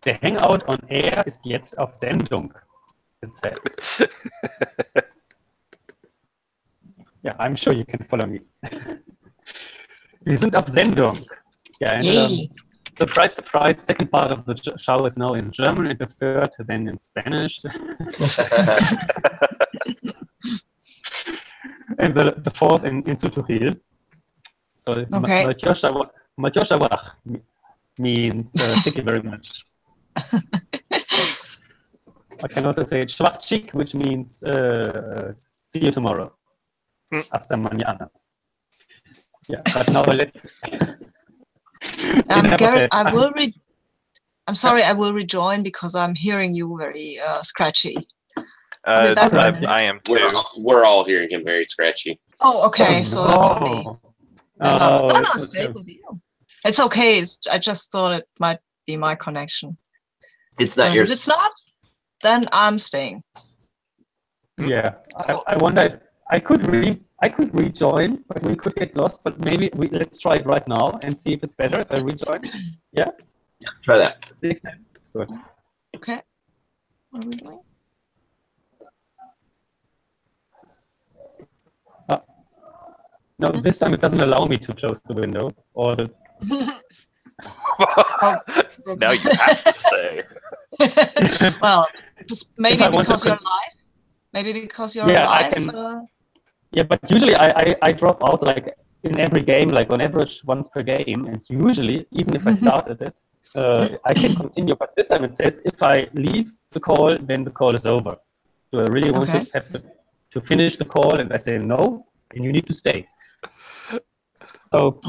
Der Hangout on Air ist jetzt auf Sendung. It says. Yeah, I'm sure you can follow me. Wir sind auf Sendung. Yeah, and, surprise, surprise, second part of the show is now in German and the third then in Spanish. And the fourth in Tutorial. So okay. Matyosha Wach means thank you very much. I can also say Schwachchik, which means see you tomorrow. Hasta mañana. Yeah, but now let's. Garrett, I'm sorry, I will rejoin because I'm hearing you very scratchy. I am too. We're all hearing him very scratchy. Oh, okay. So that's me. No, stay with you. It's okay. I just thought it might be my connection. It's not yours. If it's not, then I'm staying. Yeah, I wonder. I could rejoin, but we could get lost. But maybe let's try it right now and see if it's better if I rejoin. Yeah. Yeah. Try that. Good. Okay. What are we doing? No, this time it doesn't allow me to close the window or the. Now you have to say. Well, maybe because you're live. Maybe because you're live. Yeah, but usually I drop out like in every game, like on average once per game, and usually even if I started it, I can continue. But this time it says if I leave the call, then the call is over. So I really want to have to finish the call, and I say no, and you need to stay. So,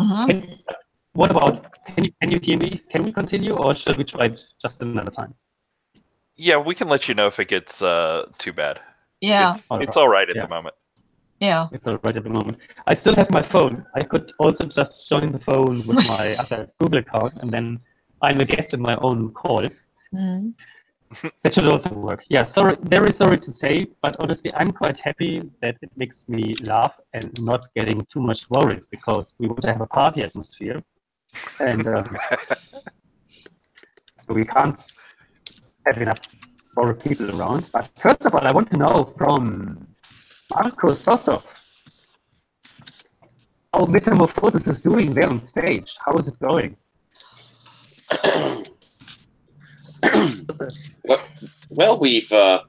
what about? Can you hear me? Can we continue, or should we try it just another time? Yeah, we can let you know if it gets too bad. Yeah, it's all right at the moment. Yeah, it's all right at the moment. I still have my phone. I could also just join the phone with my other Google account, and then I'm a guest in my own call. That should also work. Yeah, sorry, very sorry to say, but honestly, I'm quite happy that it makes me laugh and not getting too much worried because we want to have a party atmosphere, and so we can't have enough worried people around. But first of all, I want to know from Marco Sosov how Metamorphosis is doing there on stage. How is it going? Well, we've I've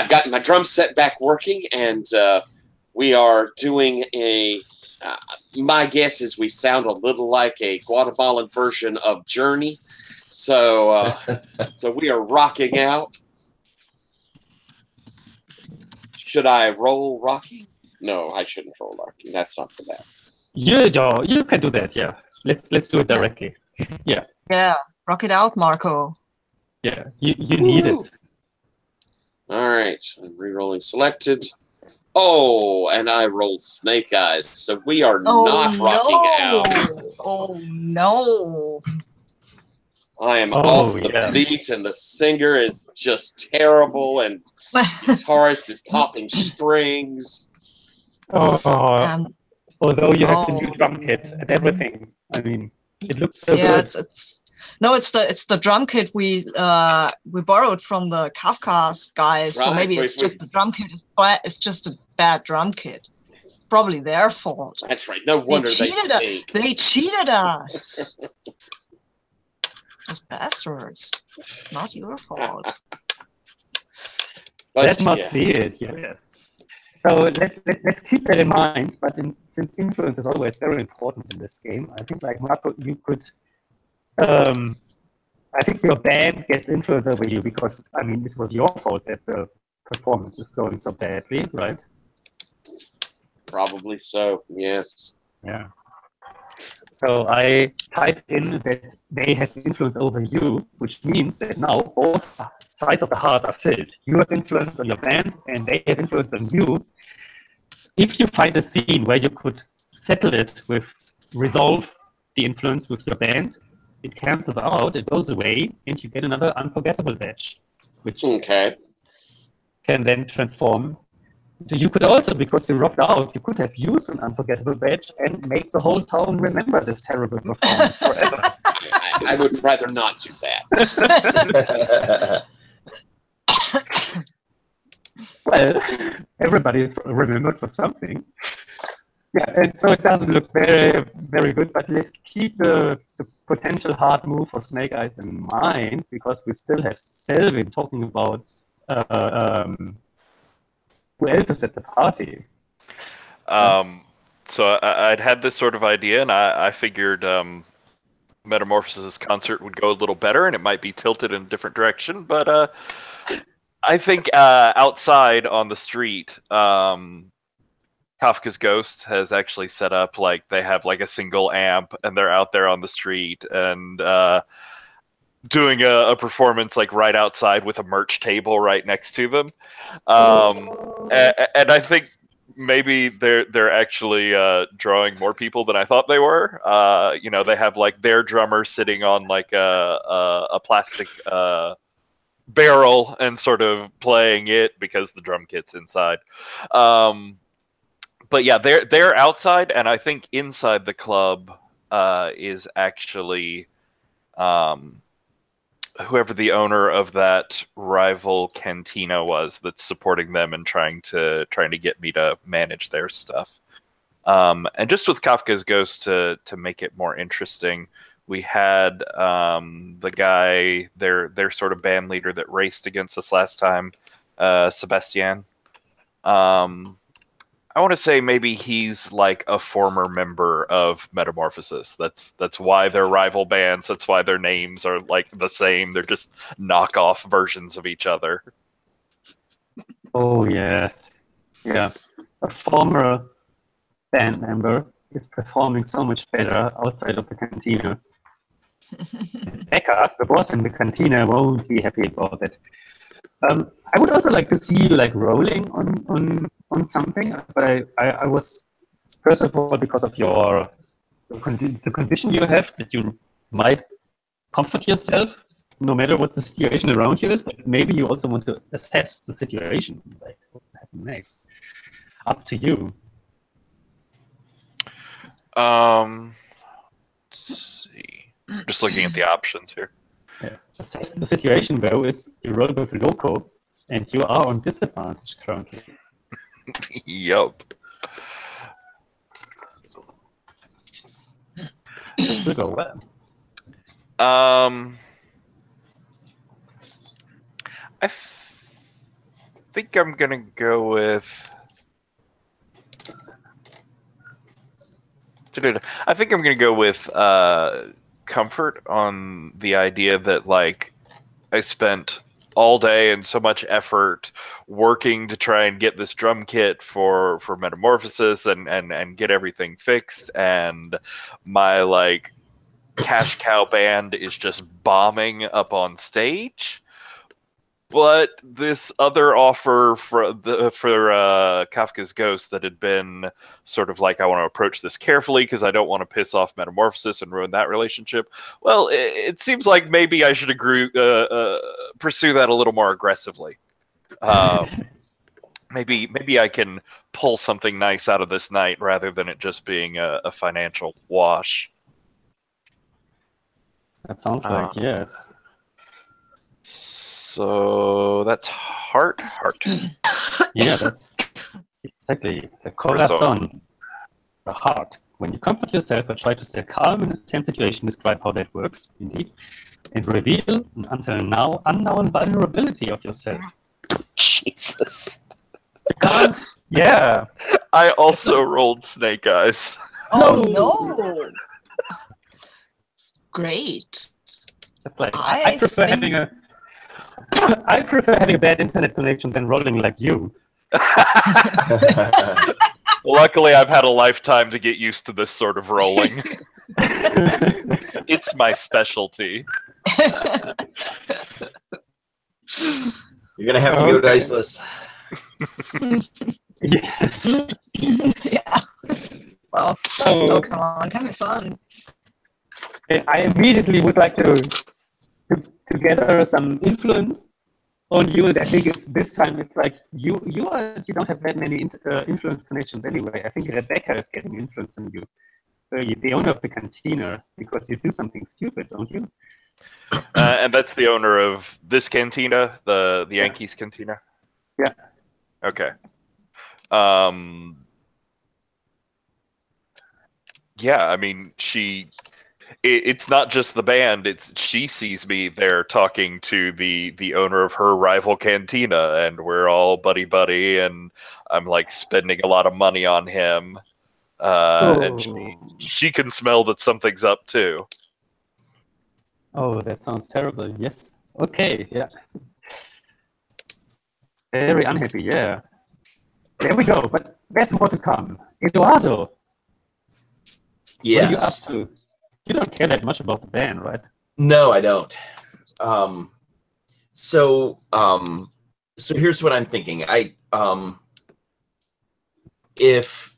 gotten my drum set back working, and we are doing a. My guess is we sound a little like a Guatemalan version of Journey, so so we are rocking out. Should I roll rocking? No, I shouldn't roll rocking. That's not for that. You can do that. Yeah, let's do it directly. Yeah. Yeah, rock it out, Marco. Yeah, you need it. All right, I'm re-rolling selected. Oh, and I rolled Snake Eyes, so we are not rocking out. Oh no! I am off the beat, and the singer is just terrible, and guitarist is popping strings. Although you have the new drum kit and everything, I mean, it looks so good. It's the drum kit we borrowed from the Kafka's guys. Right, so maybe it's just the drum kit. It's just a bad drum kit. It's probably their fault. That's right. No wonder they stink. They cheated us. Those bastards. Not your fault. That must be it. Yes. So let's keep that in mind. But since influence is always very important in this game, I think like Marco, you could. I think your band gets influence over you because, I mean, it was your fault that the performance is going so badly, right? Probably so, yes. Yeah. So I typed in that they have influence over you, which means that now both sides of the heart are filled. You have influence on your band, and they have influence on you. If you find a scene where you could settle it with resolve the influence with your band, it cancels out, it goes away, and you get another unforgettable badge, which can then transform. You could also, because you rocked out, you could have used an unforgettable badge and make the whole town remember this terrible performance forever. I would rather not do that. Well, everybody is remembered for something. Yeah, and so it doesn't look very, very good, but let's keep the potential hard move for Snake Eyes in mind, because we still have Selvin talking about who else is at the party. So I'd had this sort of idea, and I figured Metamorphosis concert would go a little better, and it might be tilted in a different direction, but I think outside on the street, Kafka's Ghost has actually set up, like, they have like a single amp, and they're out there on the street and doing a performance like right outside with a merch table right next to them. And I think maybe they're actually drawing more people than I thought they were. You know, they have like their drummer sitting on like a plastic barrel and sort of playing it because the drum kit's inside. But yeah, they're outside, and I think inside the club is actually whoever the owner of that rival cantina was that's supporting them and trying to get me to manage their stuff. And just with Kafka's Ghost to make it more interesting, we had the guy, their sort of band leader that raced against us last time, Sebastian. I want to say maybe he's like a former member of Metamorphosis. That's why they're rival bands. That's why their names are like the same. They're just knockoff versions of each other. Oh yes, yeah. A former band member is performing so much better outside of the cantina. Becca, the boss in the cantina, won't be happy about it. I would also like to see you like rolling on something, but I was, first of all, because of the condition you have, that you might comfort yourself no matter what the situation around you is, but maybe you also want to assess the situation, like what will happen next. Up to you. Let's see. Just looking at the options here. Yeah. Assess the situation though is you roll with loco, and you are on disadvantage currently. Yup. This will go well. I think I'm gonna go with. I think I'm gonna go with comfort on the idea that like I spent all day and so much effort working to try and get this drum kit for Metamorphosis and get everything fixed, and my like cash cow band is just bombing up on stage. But this other offer for Kafka's Ghost that had been sort of like, I want to approach this carefully because I don't want to piss off Metamorphosis and ruin that relationship. Well, it seems like maybe I should pursue that a little more aggressively. Maybe I can pull something nice out of this night rather than it just being a financial wash. That sounds like yes. So that's heart. Yeah, that's exactly the corazon, the heart. When you comfort yourself and try to stay calm in a tense situation, describe how that works, indeed, and reveal an until now unknown vulnerability of yourself. Jesus. You can't. Yeah. I also rolled Snake Eyes. Oh no! Great. That's like I prefer having a. I prefer having a bad internet connection than rolling like you. Luckily, I've had a lifetime to get used to this sort of rolling. It's my specialty. You're gonna have to go diceless. Yes. Yeah. Well, oh come on, kind of fun. I immediately would like to gather some influence on you, and I think it's this time it's like you don't have that many influence connections anyway. I think Rebecca is getting influence on you. the owner of the cantina because you do something stupid, don't you? And that's the owner of this cantina, the Yankees cantina? Yeah. Okay. Yeah, I mean, it's not just the band, she sees me there talking to the owner of her rival cantina, and we're all buddy, and I'm like spending a lot of money on him. And she can smell that something's up too. Oh, that sounds terrible. Yes. Okay, yeah. Very unhappy, yeah. There we go, but there's more to come. Eduardo. Yes. What are you up to? You don't care that much about the band, right? No, I don't. So here's what I'm thinking. If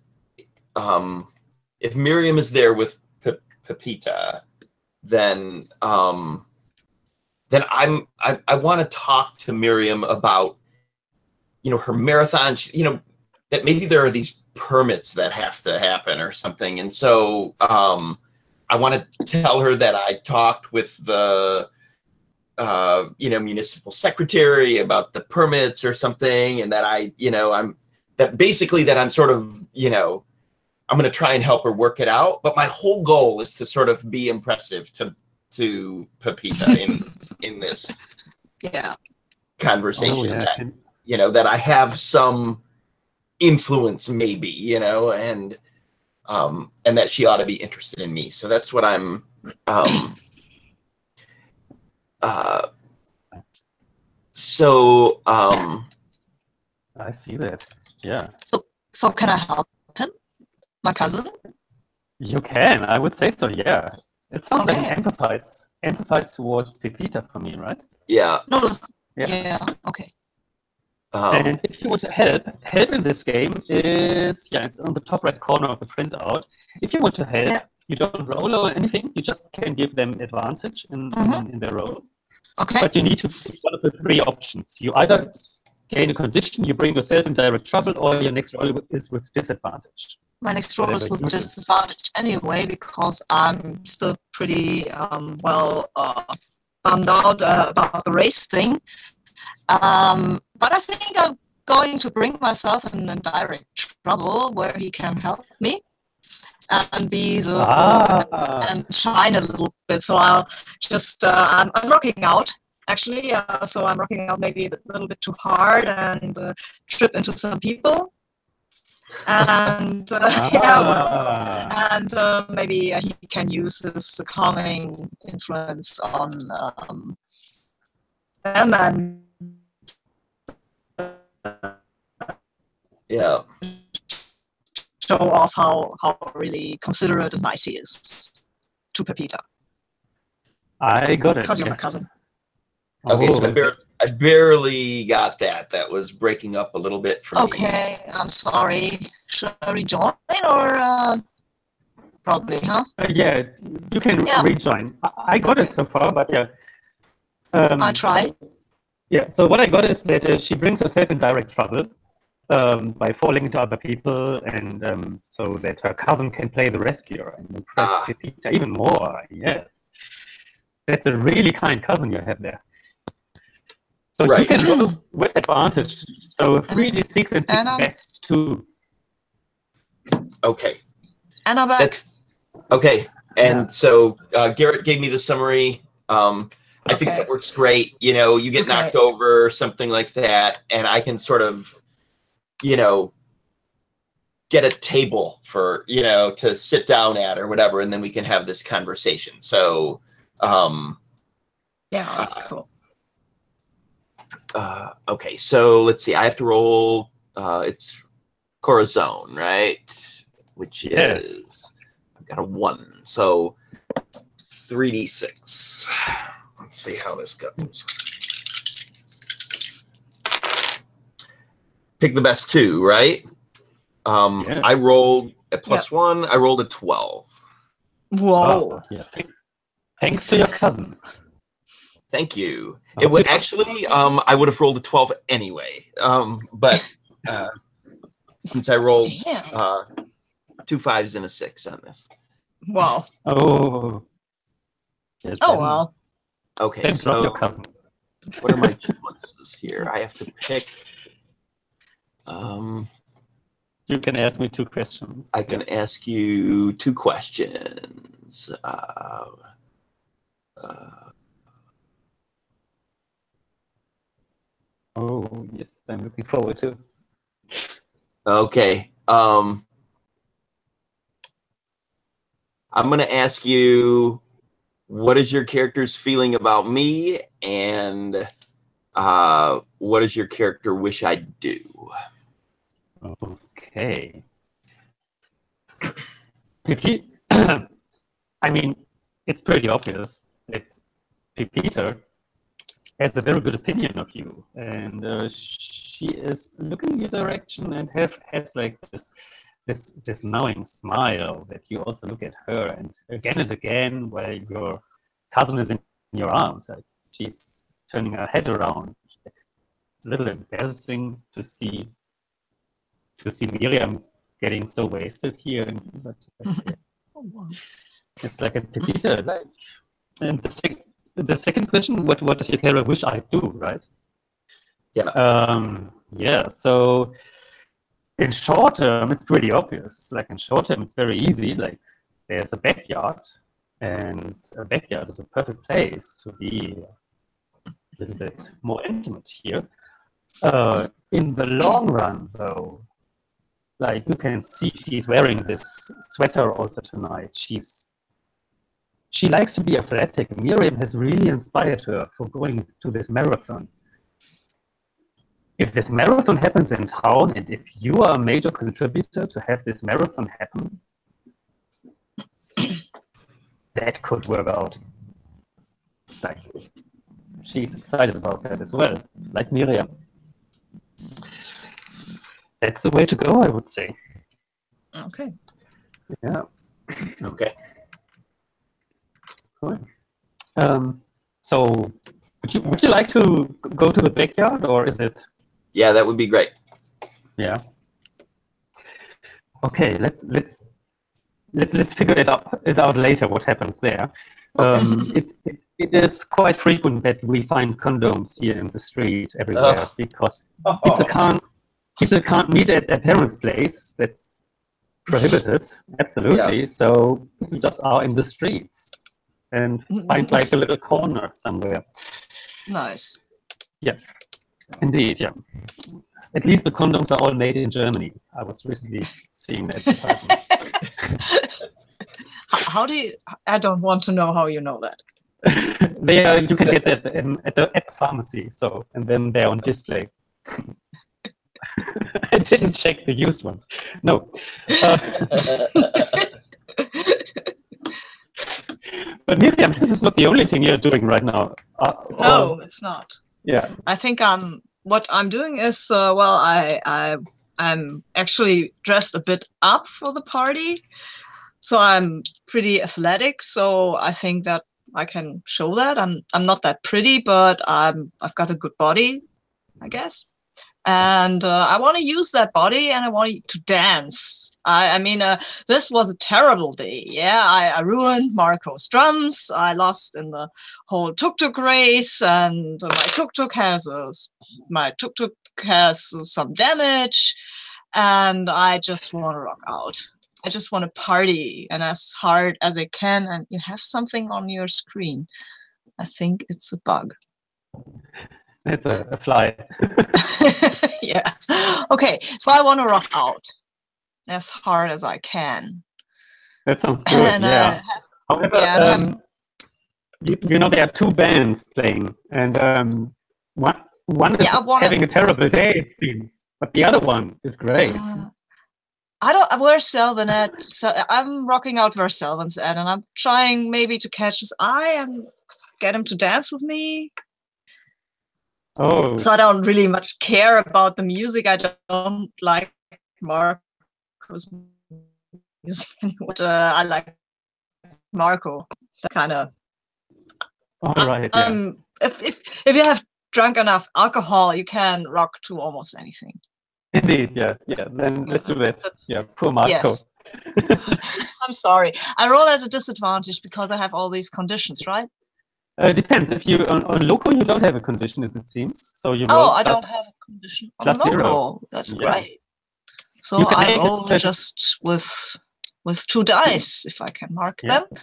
Miriam is there with PbtA, then I want to talk to Miriam about, her marathon. That maybe there are these permits that have to happen or something, and so I want to tell her that I talked with the municipal secretary about the permits or something, and that I'm sort of, I'm going to try and help her work it out. But my whole goal is to sort of be impressive to PbtA in this conversation. That I have some influence, maybe, and that she ought to be interested in me. So that's what I'm. I see that. Yeah. So can I help him, my cousin? You can. I would say so. Yeah. It sounds like an empathize towards PbtA for me, right? Yeah. No. Yeah. Okay. And if you want to help in this game is, it's on the top right corner of the printout. If you want to help, you don't roll or anything. You just can give them advantage in their roll. Okay. But you need to pick one of the three options. You either gain a condition, you bring yourself in direct trouble, or your next roll is with disadvantage. My next roll is with disadvantage anyway, because I'm still pretty bummed out about the race thing. But I think I'm going to bring myself in direct trouble where he can help me and be and shine a little bit. So I'll just I'm rocking out actually. So I'm rocking out maybe a little bit too hard and trip into some people. And maybe he can use this calming influence on them and. Show off how really considerate and nice he is to PbtA. I got it. Because you're my cousin. Okay, so I barely got that. That was breaking up a little bit for me. Okay, I'm sorry. Should I rejoin or probably, huh? Yeah, you can rejoin. I got it so far, but yeah. I tried. Yeah, so what I got is that she brings herself in direct trouble by falling into other people, and so that her cousin can play the rescuer and impress PbtA even more. Yes, that's a really kind cousin you have there. So you can roll with advantage. So 3d6 and pick best 2. Okay. And I'm back. Okay, and so Garrett gave me the summary. I think that works great. You get knocked over or something like that, and I can sort of, get a table for, to sit down at or whatever, and then we can have this conversation. So, that's cool. Okay, so let's see. I have to roll. It's Corazon, right? Which is I've got a 1. So 3d6. Let's see how this goes. Pick the best 2, right? I rolled a +1. I rolled a 12. Whoa! Yeah. Thanks to your cousin. Thank you. It would actually, I would have rolled a 12 anyway. But since I rolled 2 5s and a 6 on this. Wow. Oh. Yeah, Oh then- well. Okay, Then drop your so cousin. what are my choices here? I have to pick. You can ask me 2 questions. I can ask you 2 questions. Oh, yes, I'm looking forward to. Okay. I'm going to ask you, what is your character's feeling about me, and what does your character wish I'd do? Okay. I mean, it's pretty obvious that PbtA has a very good opinion of you, and she is looking in your direction and has like this knowing smile that you also look at her, and again while your cousin is in your arms, like she's turning her head around. It's a little embarrassing to see Miriam getting so wasted here, but Oh, wow. it's like a PbtA, like. And the second question, what does your character wish I do, right? Yeah. Yeah, so in short term, it's pretty obvious. Like in short term, it's very easy. Like there's a backyard, and a backyard is a perfect place to be a little bit more intimate here. In the long run, though, like you can see she's wearing this sweater also tonight. She likes to be athletic. Miriam has really inspired her for going to this marathon. If this marathon happens in town, and if you are a major contributor to have this marathon happen, that could work out. Like, she's excited about that as well, like Miriam. That's the way to go, I would say. Okay. Yeah. Okay. Cool. So, would you like to go to the backyard, or is it? Yeah, that would be great. Yeah. Okay, let's figure it out later. What happens there? Okay. It is quite frequent that we find condoms here in the street everywhere because people can't meet at their parents' place. That's prohibited, absolutely. Yeah. So people just are in the streets and find like a little corner somewhere. Nice. Yeah, indeed. Yeah. At least the condoms are all made in Germany. I was recently seeing that. How do you? I don't want to know how you know that. You can get that at the pharmacy. So, and then they're on display. I didn't check the used ones. No. But Miriam, this is not the only thing you're doing right now. No, it's not. Yeah. I think what I'm doing is well, I'm actually dressed a bit up for the party, so I'm pretty athletic. So I think that I can show that I'm not that pretty, but I've got a good body, I guess. And I want to use that body, and I want to dance. I mean, this was a terrible day. Yeah, I ruined Marco's drums. I lost in the whole tuktuk race, and my tuktuk has some damage, and I just want to rock out. I just want to party, and as hard as I can. And you have something on your screen. I think it's a bug. It's a fly. Yeah. Okay, so I want to rock out as hard as I can. That sounds good. And, yeah. However, yeah, you know there are 2 bands playing, and one is having a terrible day, it seems, but the other one is great. Where's Selvanet? So I'm rocking out where Selvan's at, and I'm trying maybe to catch his eye and get him to dance with me. Oh. So I don't really much care about the music. I don't like Marco's music anymore. I like Marco. That kind of. All right. Yeah. If you have drunk enough alcohol, you can rock to almost anything. Indeed. Yeah. Yeah. Then let's do that. Yeah. Poor Marco. Yes. I'm sorry. I roll at a disadvantage because I have all these conditions, right? It depends. If you on local, you don't have a condition, as it seems. So you Oh, roll I don't plus- have a condition on plus local. 0. That's Yeah. great. So You can I make it roll that- just with 2 dice, if I can mark Yeah. them. And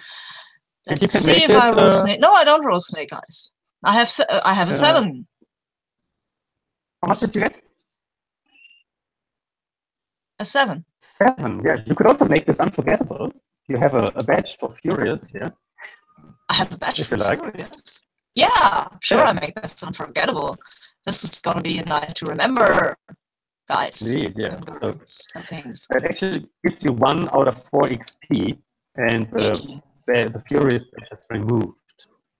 Let's you can see make if I it, roll snake. No, I don't roll snake eyes. I have a 7. How much did you get? A 7. 7. Yeah, you could also make this unforgettable. You have a badge for Furious here. I have a badge If for you like. Furious. Yeah, sure. Yeah. I make this unforgettable. This is gonna be a night to remember, guys. Indeed, yeah. So And things. that actually gives you 1 out of 4 XP, and the Furious badge is removed.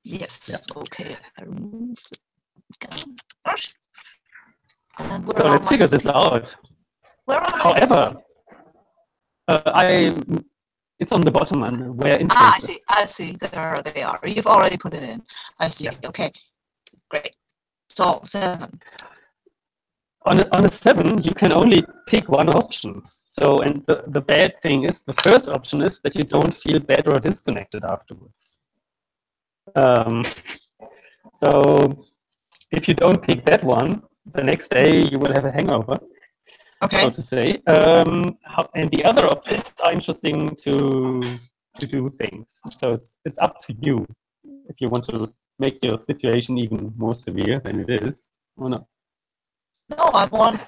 Yes. Yeah. Okay. I removed it. And So let's figure this out. Where are However, it's on the bottom and where I influence is. see. I see. There they are. You've already put it in. I see. Yeah. Okay. Great. So 7. On a 7, you can only pick 1 option. So, and the bad thing is, the first option is that you don't feel bad or disconnected afterwards. So, if you don't pick that one, the next day you will have a hangover, Okay. so to say. And the other options are interesting to do things. So it's up to you if you want to make your situation even more severe than it is, or not. No,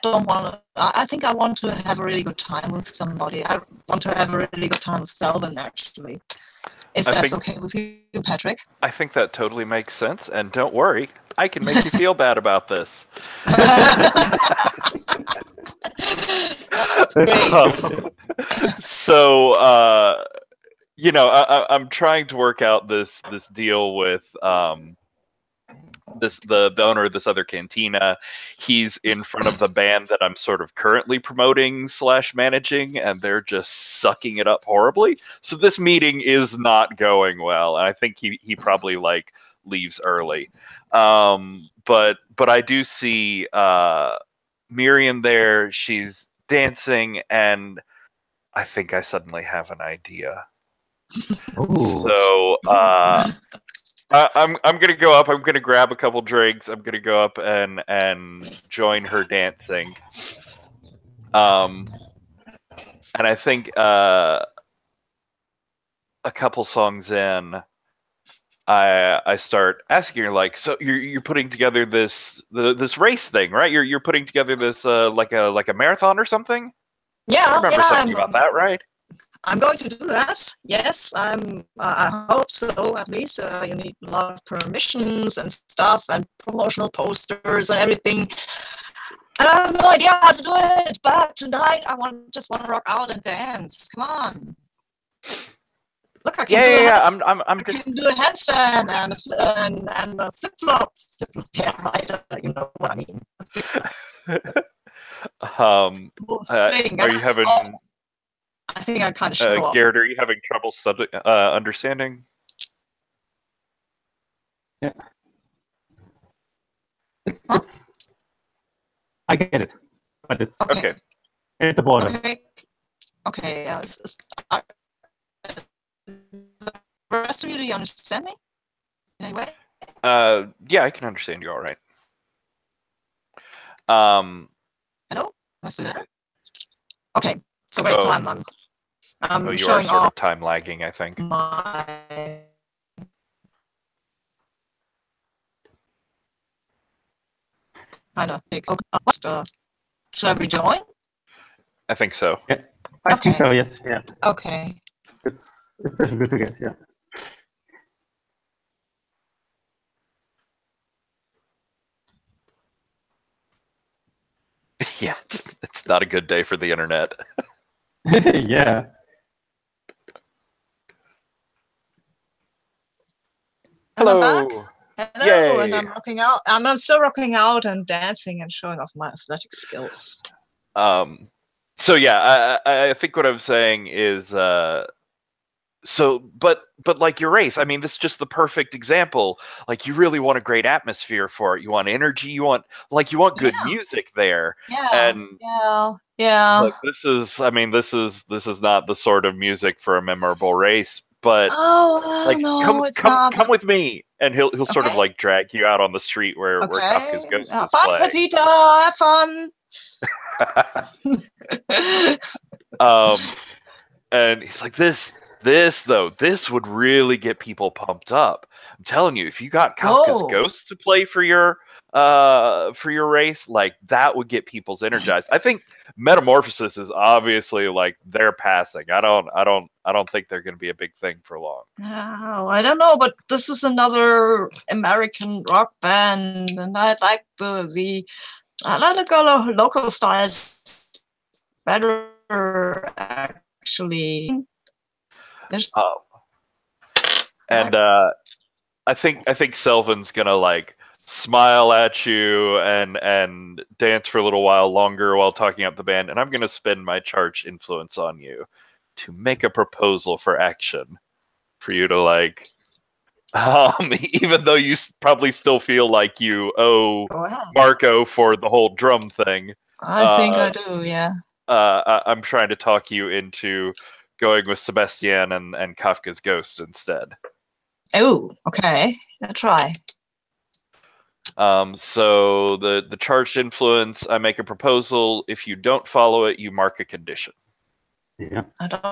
don't want to. I think I want to have a really good time with somebody. I want to have a really good time with Selvin, actually. If that's okay with you, Patrick. I think that totally makes sense. And don't worry, I can make you feel bad about this. That's great. So, you know, I'm trying to work out this deal with the owner of this other cantina. He's in front of the band that I'm sort of currently promoting / managing, and they're just sucking it up horribly. So this meeting is not going well, and I think he probably like leaves early. But I do see Miriam there. She's dancing, and I think I suddenly have an idea. Ooh. So I'm gonna go up. I'm gonna grab a couple drinks. I'm gonna go up and join her dancing. And I think a couple songs in, I start asking her, like, so you're putting together this race thing, right? You're putting together this like a marathon or something. Yeah, I remember something about that, right? I'm going to do that. Yes, I hope so. At least you need a lot of permissions and stuff, and promotional posters and everything. And I have no idea how to do it. But tonight, just want to rock out and dance. Come on. Look, I can I'm I just can do a handstand and a flip flop. Yeah, right. You know what I mean. are you having? I think I kind of show off. Garrett, are you having trouble understanding? Yeah. It's I get it, but it's Okay. at the border. Okay. The rest of you, do you understand me? In any way? Yeah, I can understand you all right. Hello? Am I still there? Okay. So wait, so I'm you are showing sort off of time lagging, I think. my kind of big. Should I rejoin? I think so. Yeah, I think so. Yes. Yeah. Okay. It's definitely good to get. Yeah. Yeah, it's not a good day for the internet. Yeah. Hello. Hello, Yay. and I'm rocking out. I'm still rocking out and dancing and showing off my athletic skills. So yeah, I think what I'm saying is but like your race, I mean, this is just the perfect example. Like, you really want a great atmosphere for it. You want energy. You want good music there. Yeah. And yeah. like, this is not the sort of music for a memorable race. But like, no, it's come not. with me, and he'll sort of like drag you out on the street where Kafka's Ghost is Bye, playing. Pepita. Have fun. And he's like, this would really get people pumped up. I'm telling you, if you got Kafka's Ghost to play for your race, like, that would get people's energized. I think Metamorphosis is obviously like they're passing. I don't think they're going to be a big thing for long. Oh, I don't know, but this is another American rock band, and I like the local styles better, actually. And I think Selvin's gonna like smile at you and dance for a little while longer while talking up the band, and I'm gonna spend my charge influence on you to make a proposal for action for you to like. Even though you probably still feel like you owe Marco for the whole drum thing. I think I do, yeah. I'm trying to talk you into going with Sebastian and Kafka's Ghost instead. Oh, okay. I'll try. So the charged influence, I make a proposal. If you don't follow it, you mark a condition. Yeah. I don't.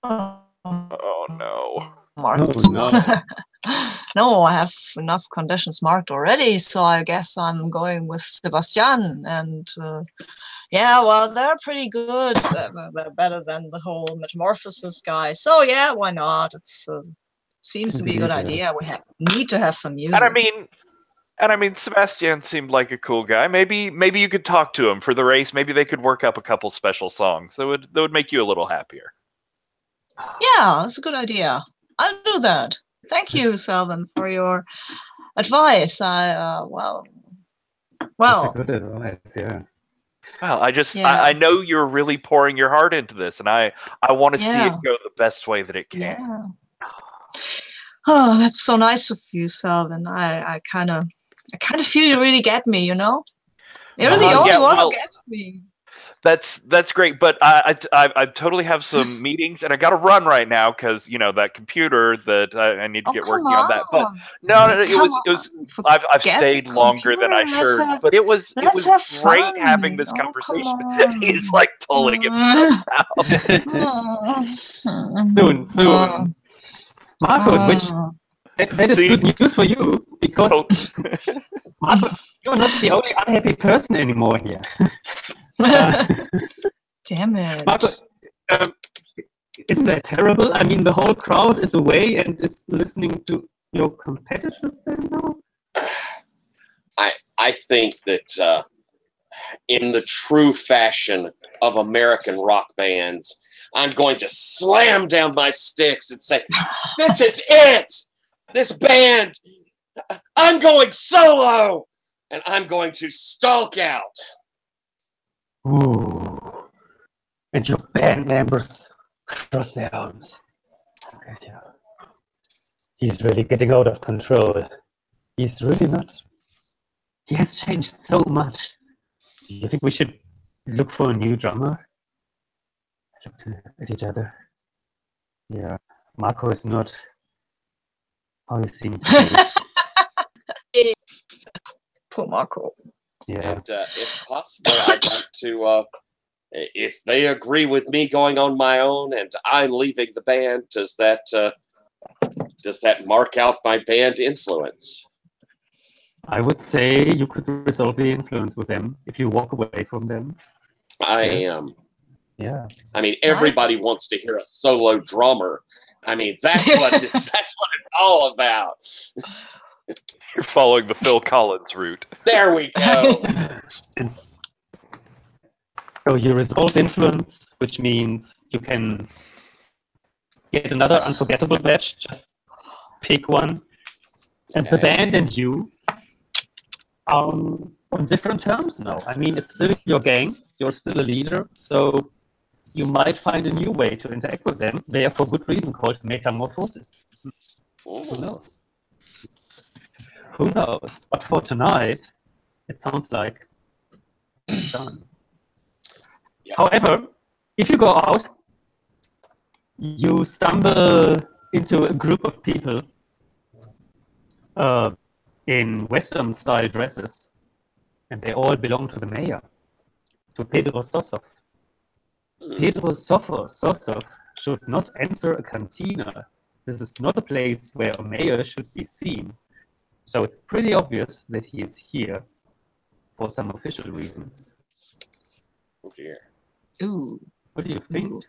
Oh no. Marked. No. No, I have enough conditions marked already, so I guess I'm going with Sebastian. And yeah, well, they're pretty good. They're better than the whole Metamorphosis guy. So yeah, why not? It's seems to be a good idea. We need to have some music. And I mean, Sebastian seemed like a cool guy. Maybe you could talk to him for the race. Maybe they could work up a couple special songs that would make you a little happier. Yeah, that's a good idea. I'll do that. Thank you, Selvin, for your advice. Well. That's a good advice, yeah. Well, I know you're really pouring your heart into this, and I want to see it go the best way that it can. Yeah. Oh, that's so nice of you, Selvin. I kind of feel you really get me. You know, you're the only one who gets me. That's great, but I totally have some meetings, and I got to run right now because that computer that I need to get working on that. But no, it was. I've stayed longer than I should, but it was great having this conversation. He's like pulling himself out. Soon. Marco, that is good news for you, because Marco, you're not the only unhappy person anymore here. Damn it. Marco, isn't that terrible? I mean, the whole crowd is away and is listening to your competitors then now? I think that in the true fashion of American rock bands, I'm going to slam down my sticks and say, this is it! This band, I'm going solo! And I'm going to stalk out. Ooh. And your band members cross their arms. Okay, yeah. He's really getting out of control. He's really not. He has changed so much. Do you think we should look for a new drummer? Look at each other. Yeah, Marco is not how you seem to be. Poor Marco. Yeah. And if possible, I'd like to, if they agree with me going on my own and I'm leaving the band, does that mark out my band influence? I would say you could resolve the influence with them if you walk away from them. I am. Yeah. I mean, everybody wants to hear a solo drummer. I mean, that's what it's all about. You're following the Phil Collins route. There we go. So you resolve influence, which means you can get another unforgettable badge. Just pick one, and the band and you are on different terms now. I mean, it's still your gang. You're still a leader, so you might find a new way to interact with them. They are for good reason called metamorphosis. Who knows? Who knows? But for tonight, it sounds like it's done. Yeah. However, if you go out, you stumble into a group of people in Western-style dresses, and they all belong to the mayor, to Pedro Sosov. Pedro Sosov should not enter a cantina. This is not a place where a mayor should be seen. So it's pretty obvious that he is here for some official reasons. Oh dear. Ooh. What do you think?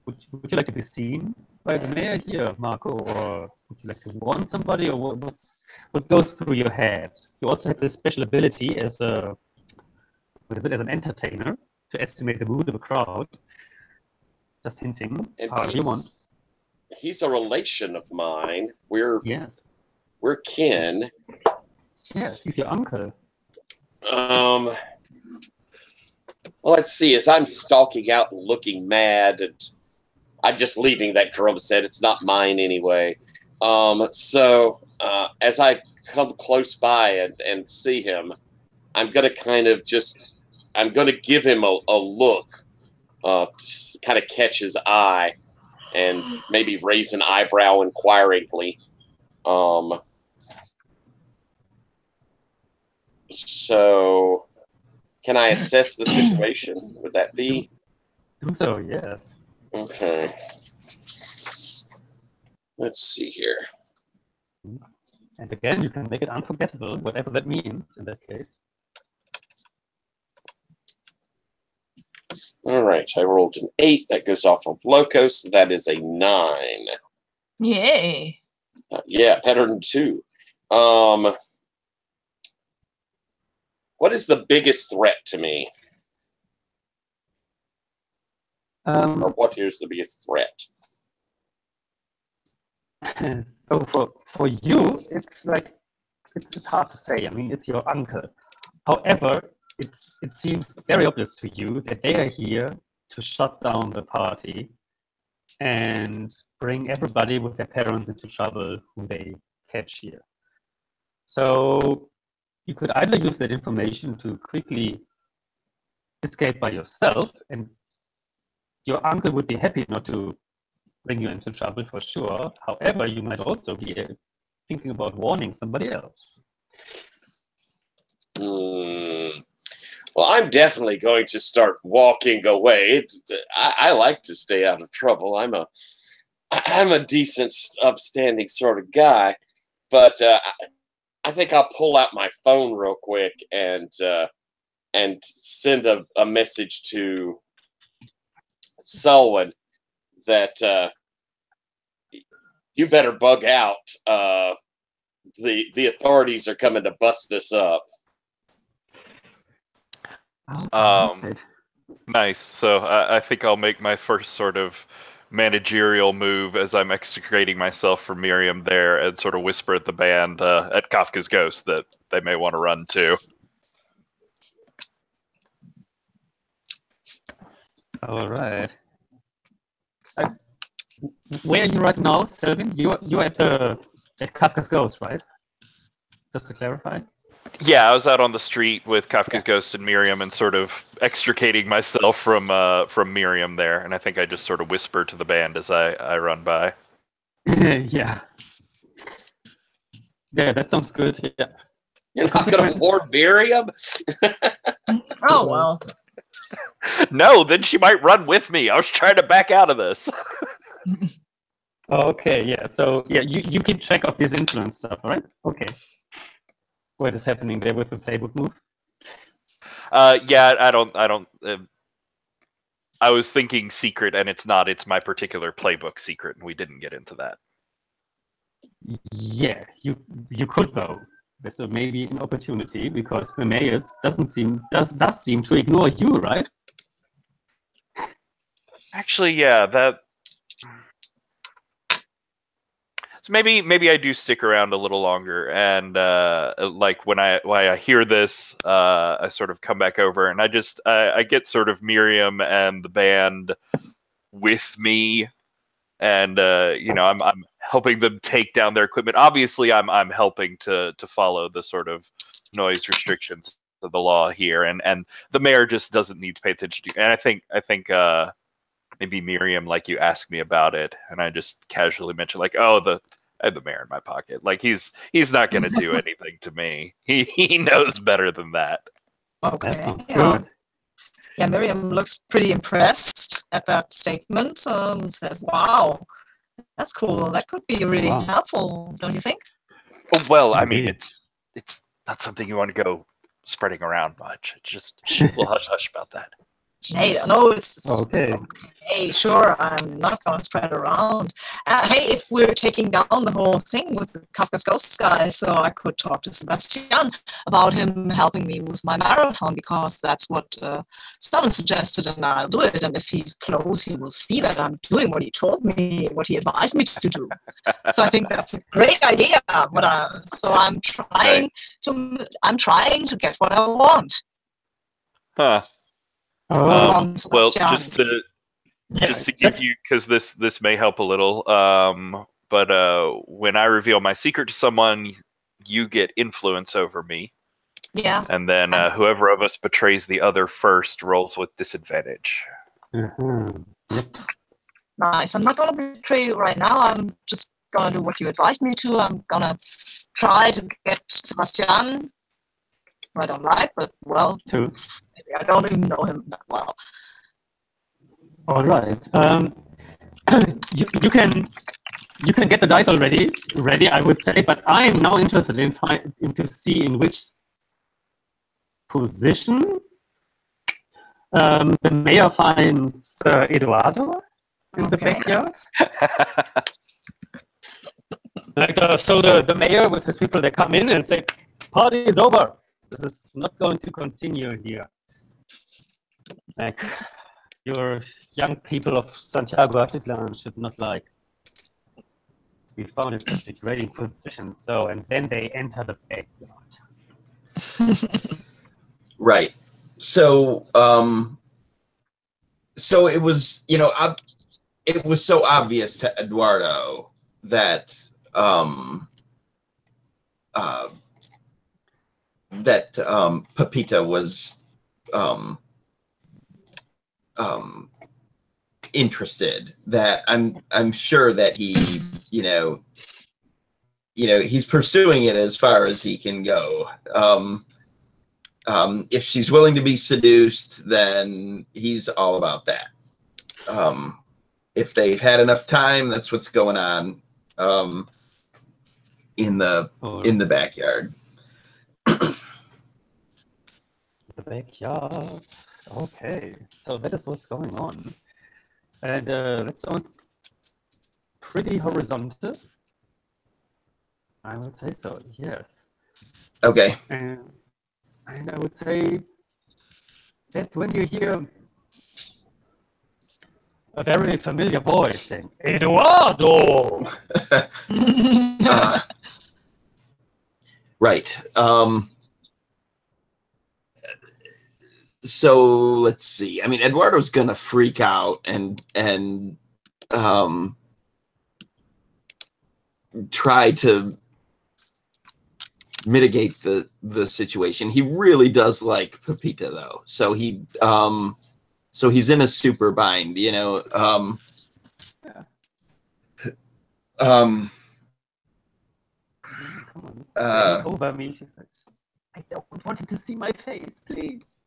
Would you like to be seen by the mayor here, Marco, or would you like to warn somebody, or what goes through your head? You also have this special ability as an entertainer to estimate the mood of a crowd. Just hinting. And However you want. he's a relation of mine. We're kin. Yes, he's your uncle. Well, let's see. As I'm stalking out and looking mad, and I'm just leaving that drum set. It's not mine anyway. So as I come close by and see him, I'm gonna I'm gonna give him a look, to kind of catch his eye, and maybe raise an eyebrow inquiringly. So, can I assess the situation? Would that be? Do so, yes. Okay. Let's see here. And again, you can make it unforgettable, whatever that means in that case. All right, I rolled an 8. That goes off of Locos. That is a 9. Yay. Yeah, better than 2. What is the biggest threat to me? Or what is the biggest threat? So for you, it's hard to say. I mean, it's your uncle. However, it seems very obvious to you that they are here to shut down the party and bring everybody with their parents into trouble who they catch here. So you could either use that information to quickly escape by yourself, and your uncle would be happy not to bring you into trouble for sure. However, you might also be thinking about warning somebody else. Well, I'm definitely going to start walking away. I like to stay out of trouble. I'm a decent, upstanding sort of guy, but I think I'll pull out my phone real quick and send a message to Selwyn that you better bug out. The authorities are coming to bust this up. Nice. So I think I'll make my first sort of managerial move as I'm extricating myself from Miriam there, and sort of whisper at the band at Kafka's Ghost that they may want to run too. All right. Where are you right now, Selvin? You're at Kafka's Ghost, right? Just to clarify. Yeah, I was out on the street with Kafka's Ghost and Miriam, and sort of extricating myself from Miriam there, and I think I just sort of whisper to the band as I run by. Yeah, that sounds good. Yeah. You're not going to warn Miriam? Oh, well. No, then she might run with me. I was trying to back out of this. Okay, yeah. So yeah, you keep track of this influence stuff, right? Okay. What is happening there with the playbook move? Yeah, I don't. I was thinking secret, and it's not. It's my particular playbook secret, and we didn't get into that. Yeah, you could though. There's maybe an opportunity because the mayor does seem to ignore you, right? Actually, yeah, that. So maybe I do stick around a little longer, and like when I hear this, I sort of come back over, and I get sort of Miriam and the band with me, and I'm helping them take down their equipment. Obviously, I'm helping to follow the sort of noise restrictions of the law here, and the mayor just doesn't need to pay attention to. And I think maybe Miriam, like, you asked me about it, and I just casually mentioned, like, oh, I have the mayor in my pocket. Like, he's not going to do anything to me. He knows better than that. Okay. That sounds Yeah. good. Yeah, Miriam looks pretty impressed at that statement. Says, "Wow, that's cool. That could be really Wow. helpful, don't you think?" Oh, well, I mean, Indeed. it's not something you want to go spreading around much. It's just a little hush hush about that. Hey, no, it's Okay. Hey, sure, I'm not going to spread around. Hey, if we're taking down the whole thing with the Kafka's Ghosts guy, so I could talk to Sebastian about him helping me with my marathon, because that's what Stalin suggested, and I'll do it. And if he's close, he will see that I'm doing what he told me, what he advised me to do. So I think that's a great idea. But so I'm trying to get what I want. Huh. Oh, Well, Sebastian. just to give you, because this may help a little. But when I reveal my secret to someone, you get influence over me, Yeah. and then whoever of us betrays the other first rolls with disadvantage. Yep. Nice. I'm not going to betray you right now. I'm just going to do what you advised me to. I'm going to try to get Sebastian. I don't like, but, well, Two. maybe I don't even know him that well. All right. You can get the dice already ready, I would say, but I'm now interested in to see in which position the mayor finds Eduardo in the Okay. backyard. Like, so the mayor with his people, they come in and say, "Party is over. This is not going to continue here." Like, your young people of Santiago Atitlan should not like be found in such a degrading position. So, and then they enter the backyard. Right. So, so it was, it was so obvious to Eduardo that PbtA was interested, that I'm sure that he, he's pursuing it as far as he can go. If she's willing to be seduced, then he's all about that. If they've had enough time, that's what's going on in the backyard. The backyard. Okay, so that is what's going on, and that sounds pretty horizontal. I would say so. Yes. Okay. And I would say that's when you hear a very familiar voice saying, "Eduardo!" Right. So let's see. I mean, Eduardo's gonna freak out and try to mitigate the situation. He really does like PbtA though, so he's in a super bind, Come on, over me. She says, "I don't want you to see my face, please."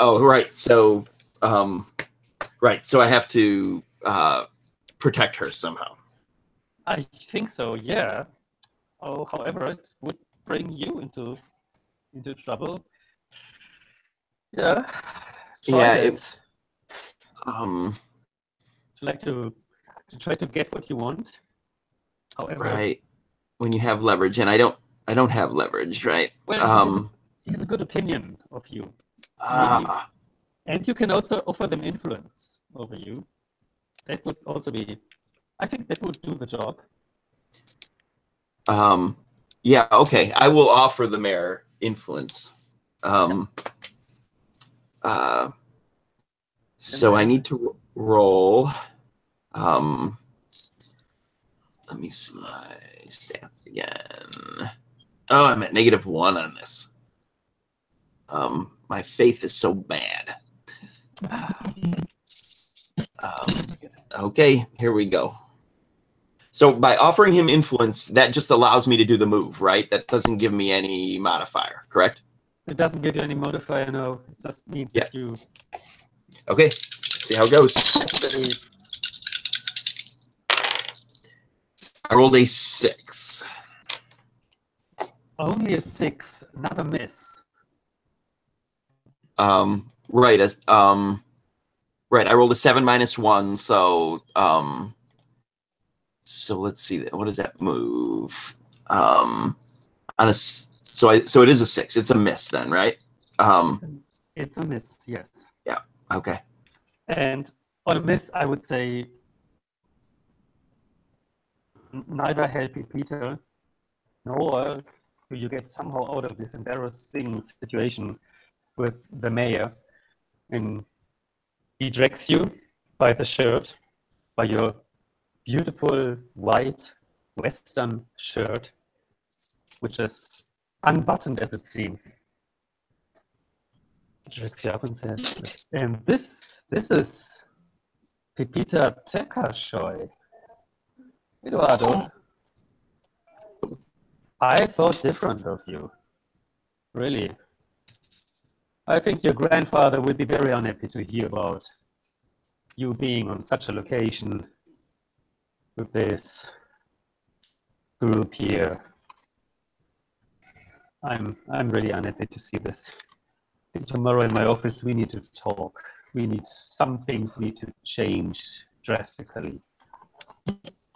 Oh, right. So, so I have to protect her somehow. I think so. Yeah. Oh, however, it would bring you into trouble. Yeah. Try it. Like to try to get what you want. However, right. When you have leverage, and I don't have leverage, right? Well, he has a good opinion of you. And you can also offer them influence over you. That would also be, I think that would do the job. Yeah, okay. I will offer the mayor influence. So I need to roll. Let me see my stats again. Oh, I'm at -1 on this. My faith is so bad. Okay, here we go. So by offering him influence, that just allows me to do the move, right? That doesn't give me any modifier, correct? It doesn't give you any modifier, no. It just means that you... Okay, see how it goes. I rolled a 6. Only a 6, not a miss. Right. Right. I rolled a 7 -1, so so let's see. What does that move? On a so it is a 6. It's a miss then, right? It's a miss, yes. Yeah. Okay. And on a miss, I would say neither help you, Peter, nor do you get somehow out of this embarrassing situation with the mayor. And he drags you by the shirt, by your beautiful white Western shirt, which is unbuttoned as it seems. He drags you up and says, and this is PbtA. Eduardo, I thought different of you. Really. I think your grandfather would be very unhappy to hear about you being on such a location with this group here. I'm really unhappy to see this. And tomorrow in my office we need to talk. Some things need to change drastically.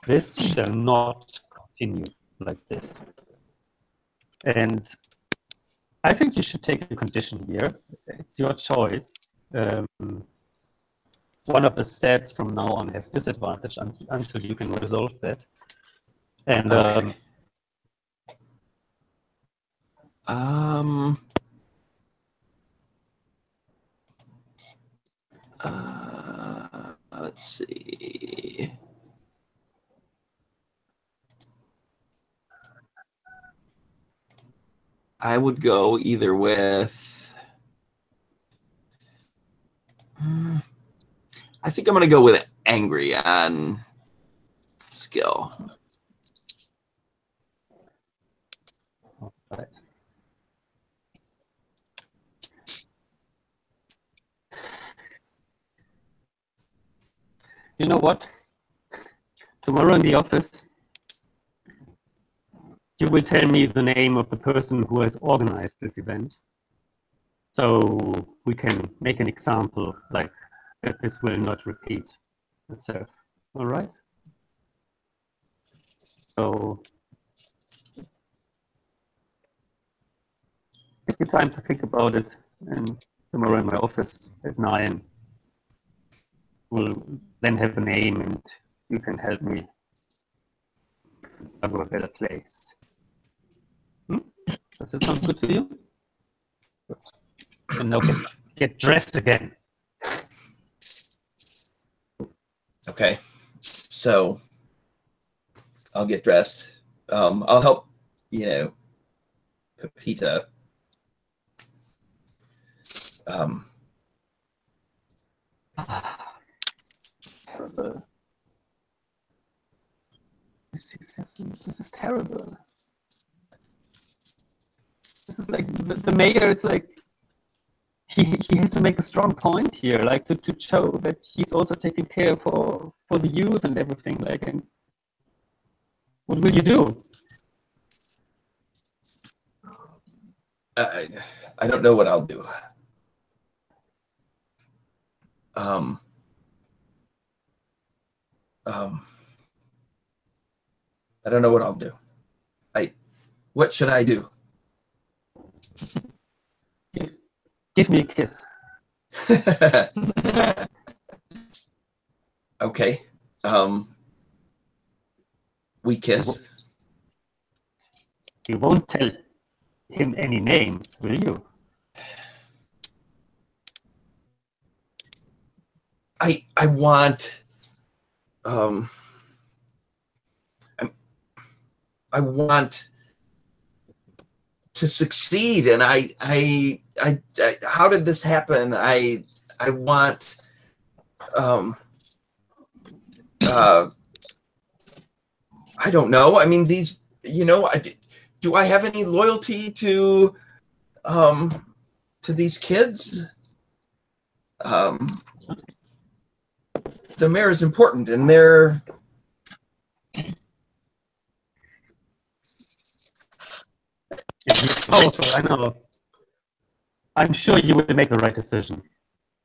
This shall not continue like this. And I think you should take a condition here. It's your choice. One of the stats from now on has disadvantage until you can resolve that. And okay. Let's see. I would go either with. I think I'm going to go with angry on skill. all right. You know what? Tomorrow in the office, you will tell me the name of the person who has organized this event. So we can make an example like that this will not repeat itself. All right? So take your time to think about it, and tomorrow in my office at 9, we'll then have a name and you can help me to a better place. Does it sound good to you? Good. And now get dressed again. Okay, so I'll get dressed. I'll help, PbtA. Terrible. This is terrible. This is like the mayor is like he has to make a strong point here, like to show that he's also taking care for the youth and everything. Like, and what will you do? I don't know what I'll do. I don't know what I'll do. What should I do? Give me a kiss. Okay. We kiss. You won't tell him any names, will you? I want I want to succeed, and I how did this happen? I want I don't know. I mean, these, you know, do I have any loyalty to these kids? The mayor is important, and they're. He's powerful, I know. I'm sure you will make the right decision.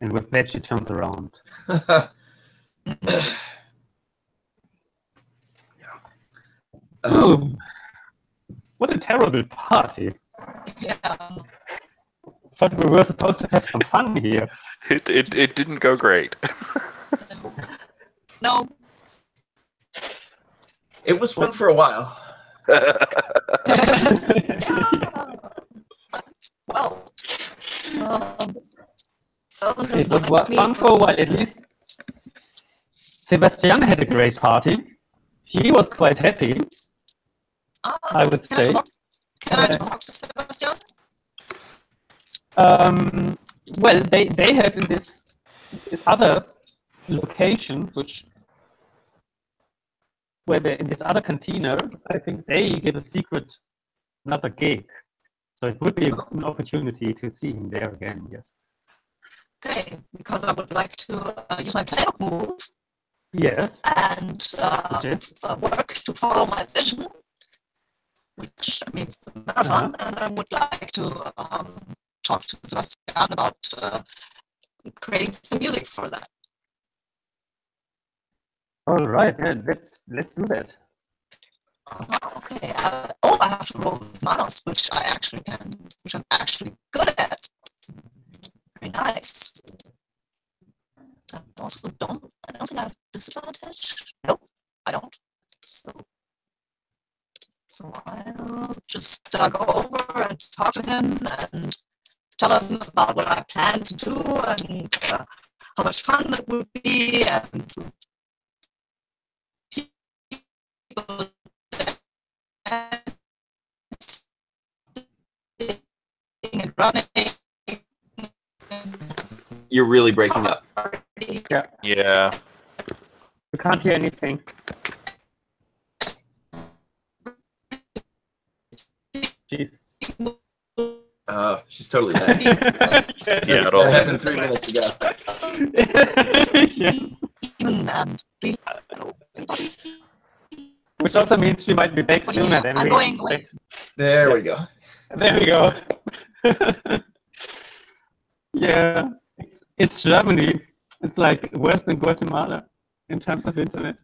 And with that, she turns around. Oh, what a terrible party. Yeah. Thought we were supposed to have some fun here. It didn't go great. No. It was fun for a while. Yeah. Well, it was fun for a while, at least. Sebastian had a great party. He was quite happy, I would say. Can I talk to Sebastian? Well, they have in this other location, where they're in this other cantina, I think they give a secret another gig. So it would be an opportunity to see him there again, yes. Okay, because I would like to use my playbook move. Yes. And work to follow my vision, which means the marathon. And I would like to talk to Sebastian about creating some music for that. All right, yeah, let's do that. Okay. I have to roll with Manos, which I'm actually good at. Very nice. I don't think I have disadvantage. Nope, I don't. So I'll just go over and talk to him and tell him about what I plan to do and how much fun that would be, and people and running. You're really breaking up. Yeah. We can't hear anything. Jeez. She's totally back. Yeah, That happened 3 minutes ago. Yes. Which also means she might be back sooner than we expect. There we go. There we go. Yeah, it's Germany. It's like worse than Guatemala in terms of internet.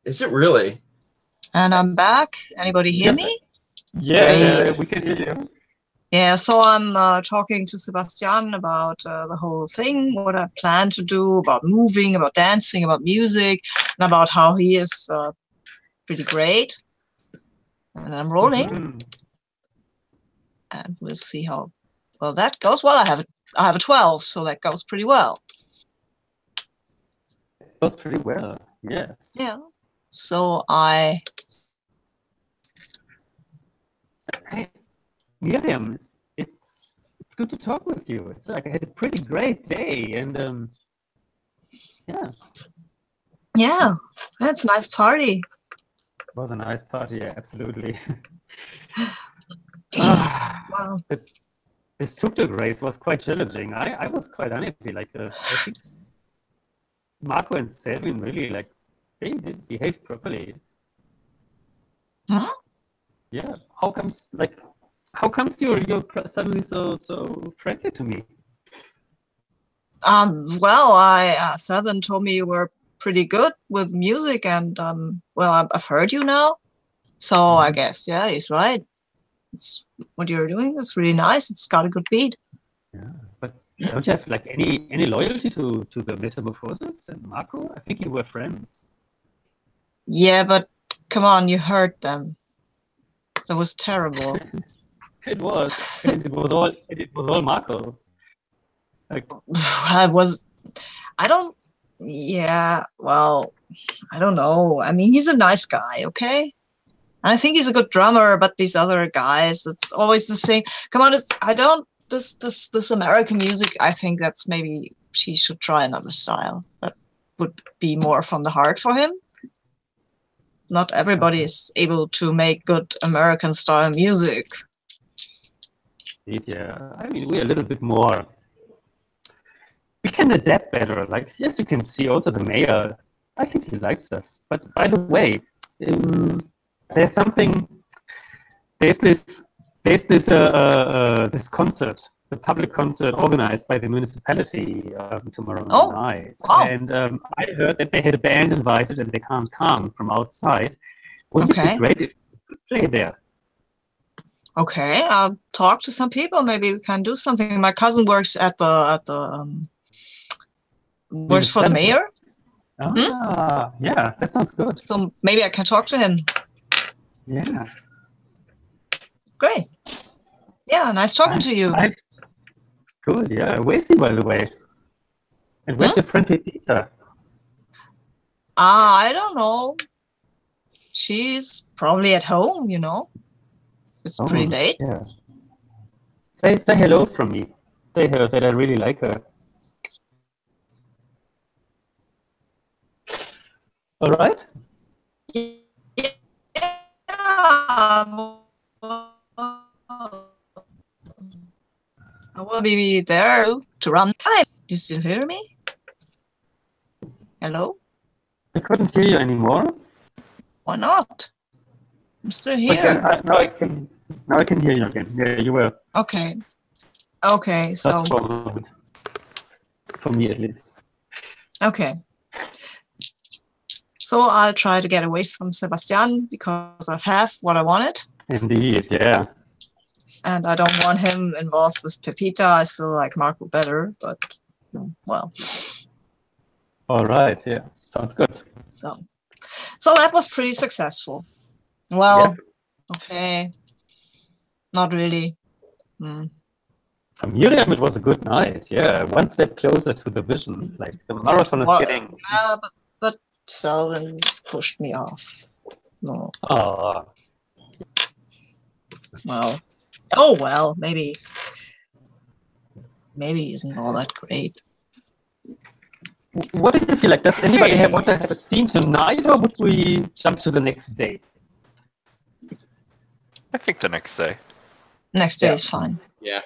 Is it really? And I'm back. Anybody hear me? Yeah, Great. we can hear you. Yeah, so I'm talking to Sebastian about the whole thing, what I plan to do, about moving, about dancing, about music, and about how he is pretty great. And I'm rolling. Mm-hmm. And we'll see how well that goes. Well, I have a 12, so that goes pretty well. It goes pretty well, yes. Yeah. So Hey, Miriam, it's good to talk with you. It's like I had a pretty great day, and yeah. Yeah, that's a nice party. It was a nice party, yeah, absolutely. Wow. This Tuktuk race was quite challenging. I was quite unhappy. Like I think Marco and Selvin really they didn't behave properly. Huh? Yeah. How comes you're suddenly so friendly to me? Well, Seven told me you were pretty good with music, and well, I've heard you now, so I guess yeah, he's right. What you're doing is really nice. It's got a good beat. Yeah, but don't you have like any loyalty to the Metamorphosis and Marco? I think you were friends. Yeah, but come on, you hurt them. That was terrible. It was. And it was all Marco. Like, yeah, well, I don't know. I mean, he's a nice guy, okay? I think he's a good drummer, but these other guys, it's always the same. Come on, this American music, I think that's maybe she should try another style that would be more from the heart for him. Not everybody is able to make good American style music. yeah, I mean, we're a little bit more. We can adapt better. Like, yes, you can see also the mayor. I think he likes us. But by the way, there's this concert, the public concert organized by the municipality tomorrow night. Wow. And I heard that they had a band invited and they can't come from outside. Wouldn't it be great if we could play there? Okay, I'll talk to some people. Maybe we can do something. My cousin works at the works for the mayor. Yeah, that sounds good. So maybe I can talk to him. Yeah. Great. Yeah, nice talking to you. Good, yeah. Where's he, by the way? And where's your friend PbtA? I don't know. She's probably at home, you know. It's pretty late. Yeah. Say hello from me. Say her that I really like her. All right? Yeah. I will be there to run time. You still hear me? Hello? I couldn't hear you anymore. Why not? I'm still here. Now I can hear you again. Yeah, you were. Okay. Okay, so. That's for a moment. For me, at least. Okay. So I'll try to get away from Sebastian because I have what I wanted. Indeed, yeah. And I don't want him involved with PbtA. I still like Marco better, but well. All right, yeah. Sounds good. So that was pretty successful. Well, okay. Not really. For Miriam, it was a good night. Yeah, one step closer to the vision. Like the marathon is getting. But Selvin pushed me off. No. Oh. Well. Oh well, maybe isn't all that great. What did you feel like? Does anybody want to have a scene tonight, or would we jump to the next day? I think the next day. Next day is fine. Yeah.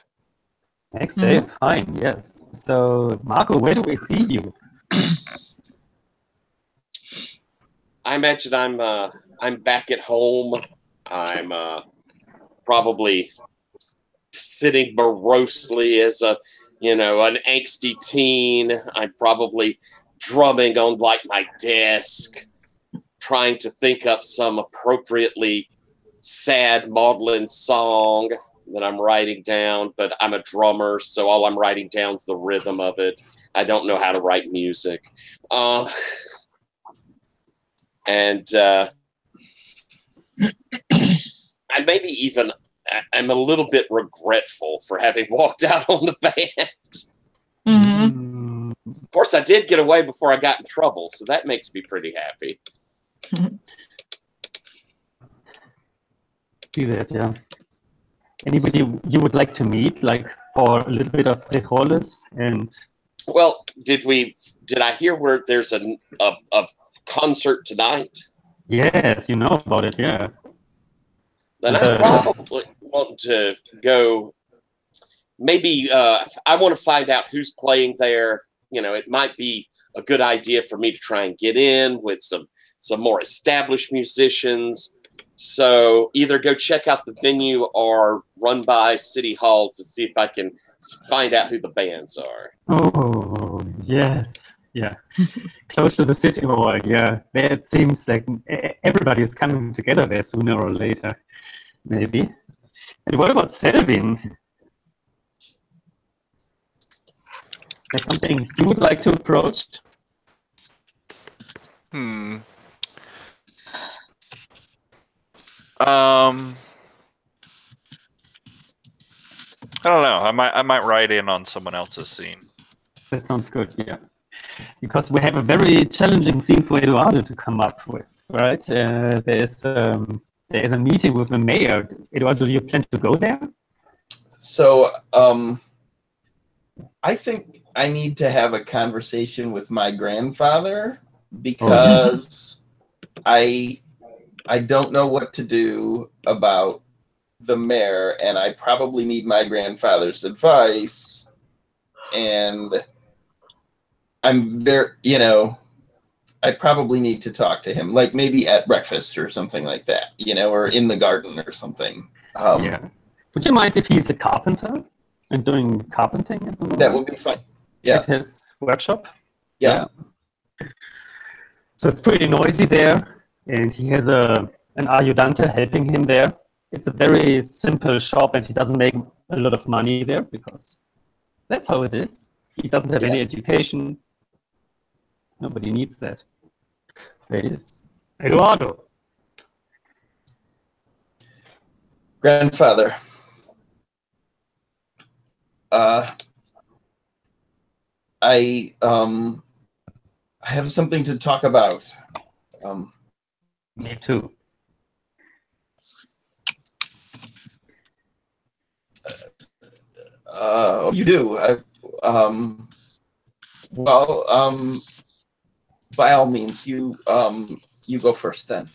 Next day is fine. Yes. So, Marco, where do we see you? I imagine I'm back at home. I'm probably sitting morosely as an angsty teen. I'm probably drumming on like my desk, trying to think up some appropriately sad maudlin song that I'm writing down, but I'm a drummer, so all I'm writing down is the rhythm of it. I don't know how to write music. And I maybe even I'm a little bit regretful for having walked out on the band. Mm-hmm. Of course, I did get away before I got in trouble, so that makes me pretty happy. See that, yeah. Anybody you would like to meet, like for a little bit of frijoles and? Well, did I hear where there's a concert tonight? Yes, you know about it, yeah. Then I probably want to go. Maybe I want to find out who's playing there. It might be a good idea for me to try and get in with some more established musicians. So either go check out the venue or run by City Hall to see if I can find out who the bands are. Oh, yes. Yeah. Close to the City Hall, yeah. There it seems like everybody is coming together there sooner or later, maybe. And what about Selvin? Is something you would like to approach? I don't know. I might write in on someone else's scene. That sounds good, yeah. Because we have a very challenging scene for Eduardo to come up with, right? There is a meeting with the mayor. Eduardo, do you plan to go there? So, I think I need to have a conversation with my grandfather because I don't know what to do about the mayor, and I probably need my grandfather's advice. And I'm there, I probably need to talk to him, like maybe at breakfast or something like that, or in the garden or something. Yeah. Would you mind if he's a carpenter and doing carpenting at the moment? That would be fine. Yeah. At his workshop? Yeah. So it's pretty noisy there, and he has an ayudante helping him there. It's a very simple shop, and he doesn't make a lot of money there because that's how it is. He doesn't have any education. Nobody needs that. There it is. Eduardo. Grandfather. I have something to talk about. Me too. You do. By all means, you go first then.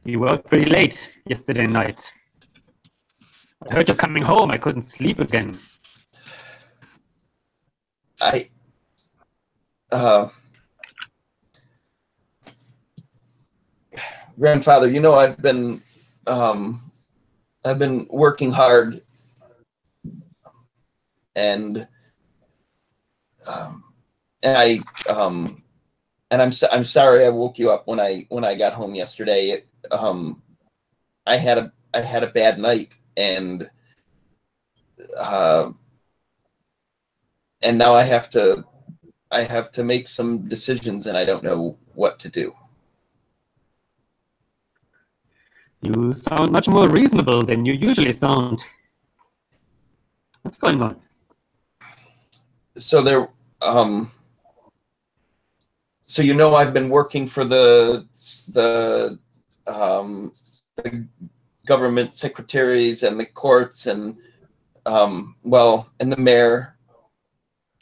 You worked pretty late yesterday night. I heard you're coming home. I couldn't sleep again. Grandfather, I've been working hard, and I'm sorry I woke you up when I got home yesterday. I had a bad night, and now I have to make some decisions, and I don't know what to do. You sound much more reasonable than you usually sound. What's going on? So I've been working for the government secretaries and the courts and and the mayor,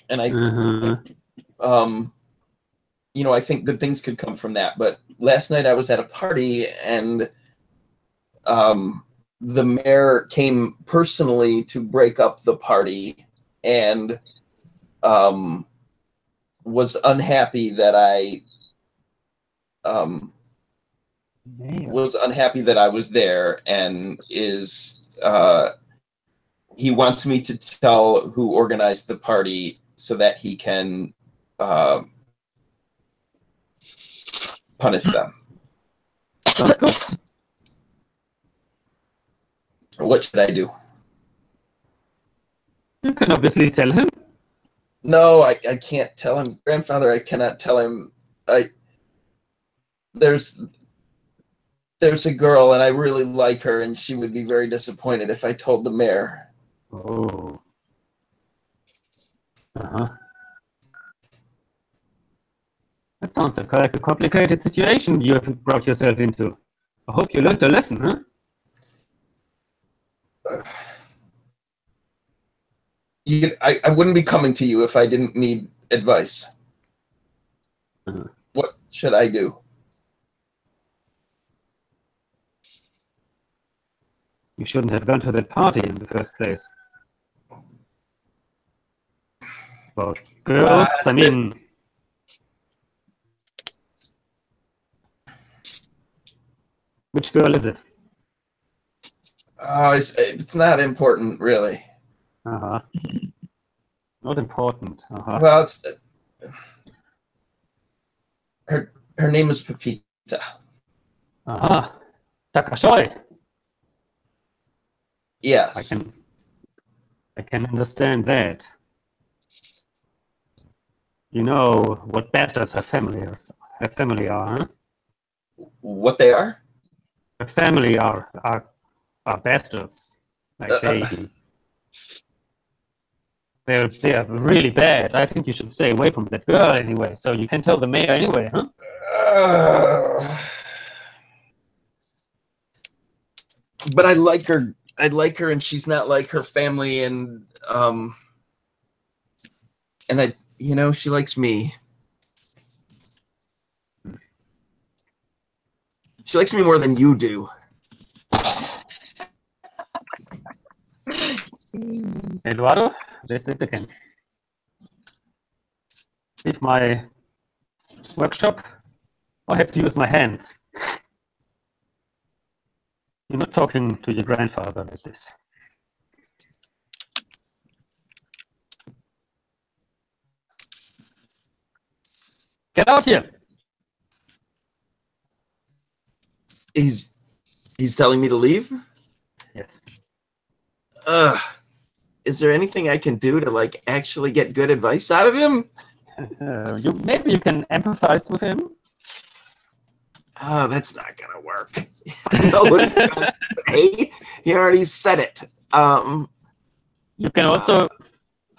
and I think good things could come from that. But last night I was at a party, and the mayor came personally to break up the party, and was unhappy that I was there, and he wants me to tell who organized the party so that he can punish them. What should I do? You can obviously tell him. No, I can't tell him. Grandfather, I cannot tell him. There's a girl, and I really like her, and she would be very disappointed if I told the mayor. Oh. That sounds like a complicated situation you have brought yourself into. I hope you learned a lesson, huh? I wouldn't be coming to you if I didn't need advice. What should I do? You shouldn't have gone to that party in the first place. Well, girls, I mean... Which girl is it? Oh, it's not important, really. Not important. Well, it's her name is PbtA. Takashoy. Yes. I can understand that. You know what bastards her family are, huh? What they are? Her family are are bastards. Like they're really bad. I think you should stay away from that girl anyway. So you can tell the mayor anyway, huh? But I like her. I like her, and she's not like her family, and I, you know, she likes me. She likes me more than you do. Eduardo, that's it again. Leave my workshop, or have to use my hands. You're not talking to your grandfather like this. Get out here! He's telling me to leave? Yes. Is there anything I can do to like actually get good advice out of him? Maybe you can empathize with him. Oh, that's not gonna work. No, what are you gonna say? He already said it. You can also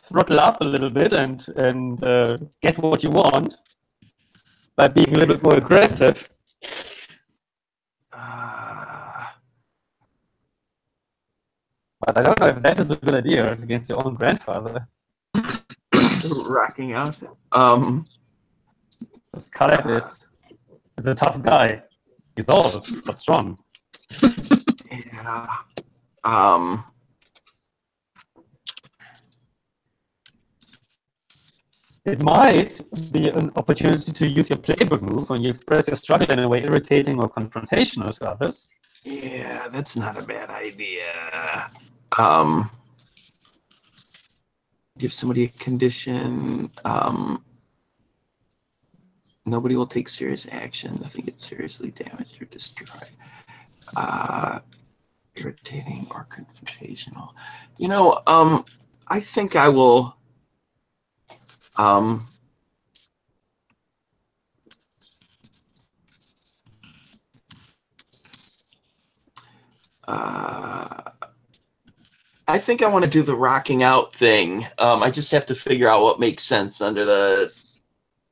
throttle up a little bit and get what you want by being a little bit more aggressive. But I don't know if that is a good idea against your own grandfather. Rocking out. Because Caleb is a tough guy. He's old, but strong. Yeah. It might be an opportunity to use your playbook move when you express your struggle in a way irritating or confrontational to others. Yeah, that's not a bad idea. Give somebody a condition. Nobody will take serious action. Nothing gets seriously damaged or destroyed. Irritating or confrontational. You know, I think I will. I think I want to do the rocking out thing. I just have to figure out what makes sense under the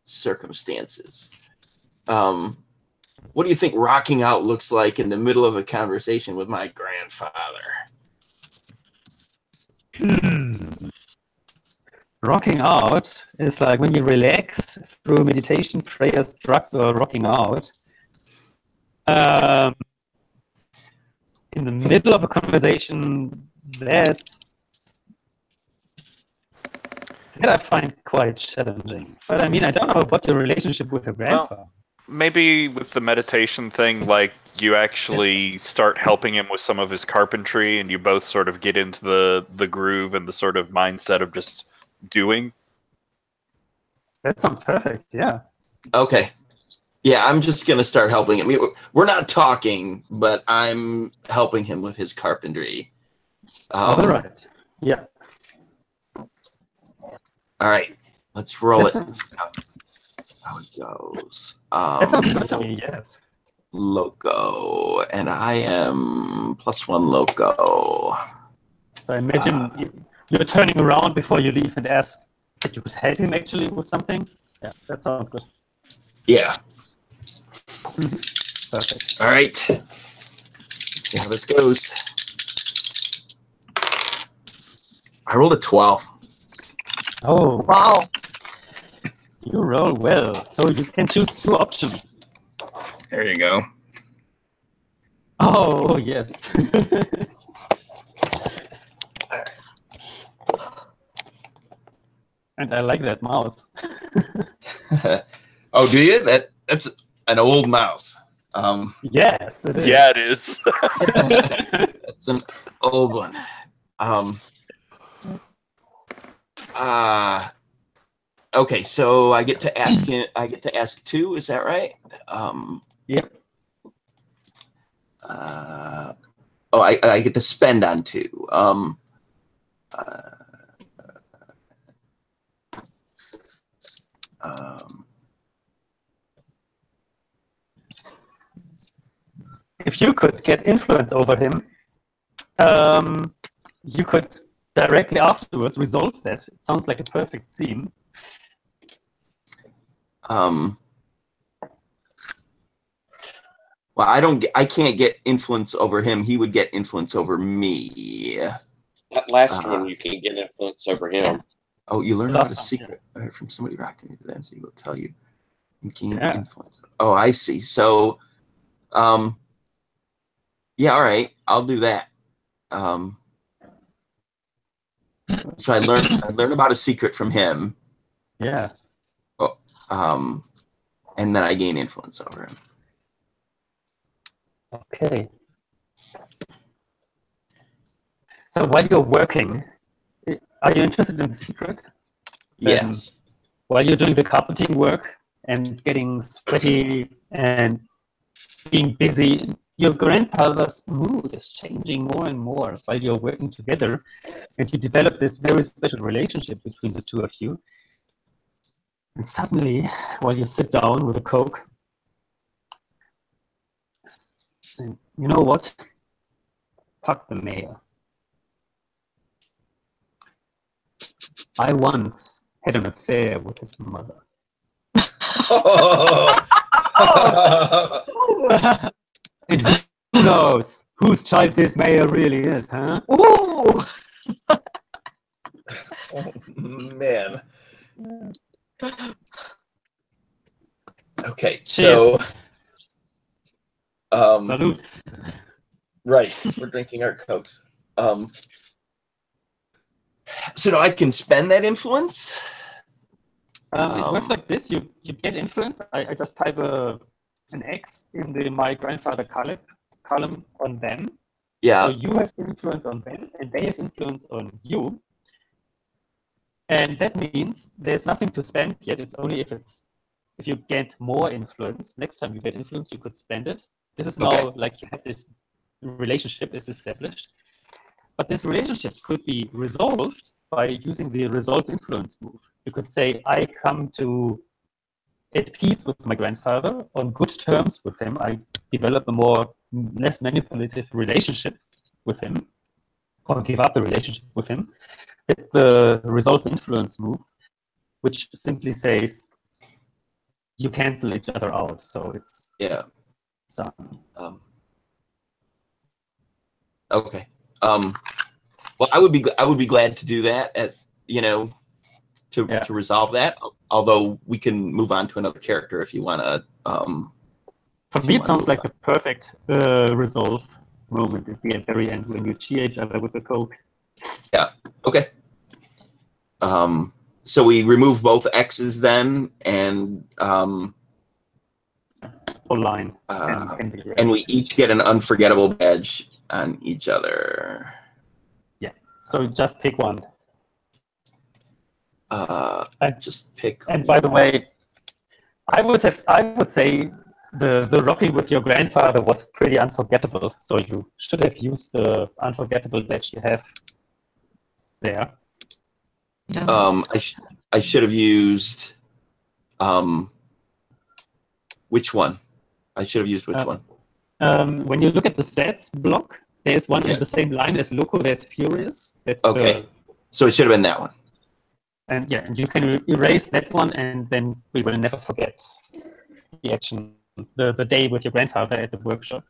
circumstances. What do you think rocking out looks like in the middle of a conversation with my grandfather? Rocking out is like when you relax through meditation, prayers, drugs, or rocking out. In the middle of a conversation, that I find quite challenging. But I mean, I don't know about your relationship with your grandpa. Well, maybe with the meditation thing, like you actually start helping him with some of his carpentry, and you both sort of get into the groove and the sort of mindset of just doing. That sounds perfect. Yeah. Okay. Yeah, I'm just gonna start helping him. We're not talking, but I'm helping him with his carpentry. All right. Yeah. All right. Let's roll it. Let's go. How it goes. That sounds good to me. Yes. Loco, and I am +1 loco. So I imagine you're turning around before you leave and ask if you could help him actually with something. Yeah, that sounds good. Yeah. Perfect. All right. Let's see how this goes. I rolled a 12. Oh, Wow. you roll well. So you can choose 2 options. There you go. Oh, yes. And I like that mouse. Oh, do you? That's an old mouse. Yes, it is. Yeah, it is. It's an old one. Okay, so I get to ask him. I get to ask 2. Is that right? Yep. Oh, I get to spend on 2. If you could get influence over him, You could directly afterwards resolve that. It sounds like a perfect scene. Well, I can't get influence over him. He would get influence over me. That last one, you can get influence over him. Oh, you learn about a secret from somebody rocking into them, so he will tell you. You can't influence. Oh, I see. So, yeah, all right, I'll do that. So I learned about a secret from him. Yeah. Oh, and then I gain influence over him. Okay. So while you're working, are you interested in the secret? Yes. While you're doing the carpeting work and getting sweaty and being busy, your grandfather's mood is changing more and more while you're working together, and you develop this very special relationship between the two of you. And suddenly, while you sit down with a Coke, saying, you know what? Fuck the mayor. I once had an affair with his mother. And who knows whose child this mayor really is, huh? Ooh! Oh, man. Okay, so Salute. right, we're drinking our Cokes. So now I can spend that influence? It works like this. You get influence. I just type an X in the my grandfather column on them. Yeah. So you have influence on them, and they have influence on you. And that means there's nothing to spend yet. It's only if you get more influence. Next time you get influence, you could spend it. This is now like you have this relationship is established. But this relationship could be resolved by using the resolve influence move. You could say, I come to at peace with my grandfather, on good terms with him. I develop a less manipulative relationship with him, or give up the relationship with him. It's the resolve influence move, which simply says you cancel each other out. So it's done. Okay. Well, I would be glad to do that to resolve that. Although we can move on to another character if you want to. For me, it sounds like the perfect resolve moment at the very end when you cheer each other with the Coke. Yeah. Okay. So we remove both X's then, and full line. And we each get an unforgettable badge on each other. Yeah. So just pick one. Just pick. And by the way, I would say the rocking with your grandfather was pretty unforgettable. So you should have used the unforgettable badge you have there. I should have used which one? I should have used which one? When you look at the stats block, there's one in the same line as Loco. There's Furious. That's okay. So it should have been that one. And and you can erase that one, and then we will never forget the action, the day with your grandfather at the workshop.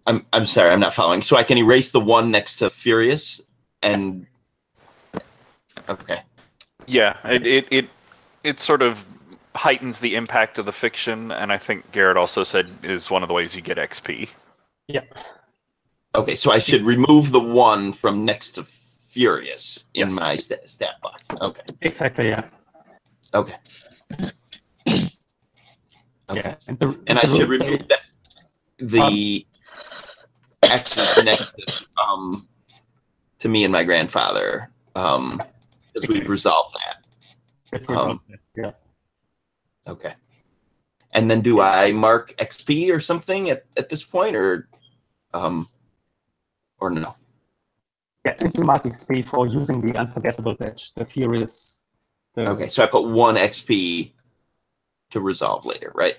I'm sorry, I'm not following. So I can erase the one next to Furious, and okay. Yeah, it sort of heightens the impact of the fiction, and I think Garrett also said is one of the ways you get XP. Yeah. Okay, so I should remove the one from next to Furious in my stat block. Okay. Exactly. Yeah. Okay. Okay. Yeah. And I should remove the X's next to me and my grandfather, because we've resolved that. Yeah. Okay. And then do I mark XP or something at this point, or no? Yeah, you mark XP for using the unforgettable badge, the Furious. Okay, so I put 1 XP to resolve later, right?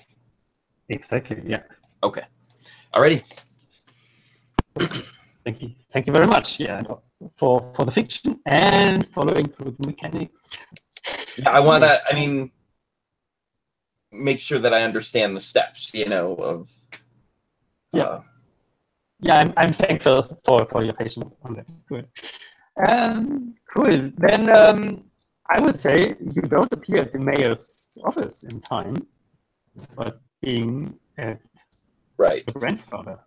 Exactly. Yeah. Okay. Alrighty. Thank you very much. Yeah, for the fiction and following through the mechanics. Yeah, I want to. I mean, make sure that I understand the steps. You know, of. Yeah. Yeah, I'm thankful for your patience on that. Good. Cool. Then I would say you don't appear at the mayor's office in time, but being at Right. your grandfather.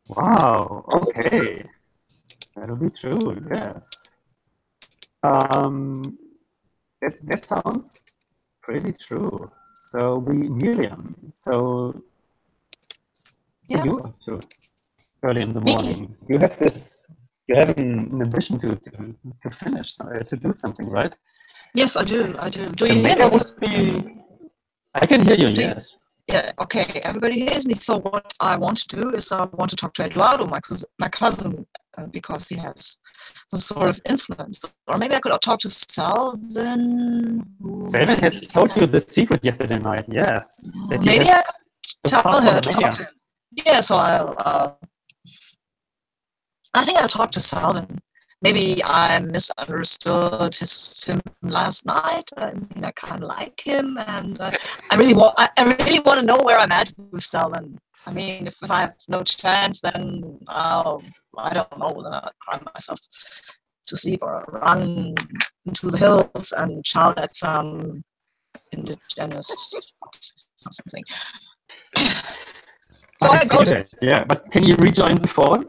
Wow. Okay. That'll be true. Yes. That sounds pretty true. So Miriam. So Yeah. you up to early in the Me? morning? You have this. You have an ambition to finish, to do something, right? Yes, I do. I do. Do The you hear mayor me? would be. I can hear you. Do you- Yes. Yeah, okay, everybody hears me. So what I want to do is I want to talk to Eduardo, my cousin, because he has some sort of influence. Or maybe I could talk to Salvin. Selvin has told you the secret yesterday night. Yes. That he Maybe has I the tell power her of to the talk mayor. to him. Yeah, so I think I'll talk to Salvin. Maybe I misunderstood him last night. I mean, I kind of like him, and I really want to know where I'm at with Salvin. I mean, if I have no chance, then I don't know, then I'll cry myself to sleep or run into the hills and shout at some indigenous or something. So I go to. Yeah, but can you rejoin before?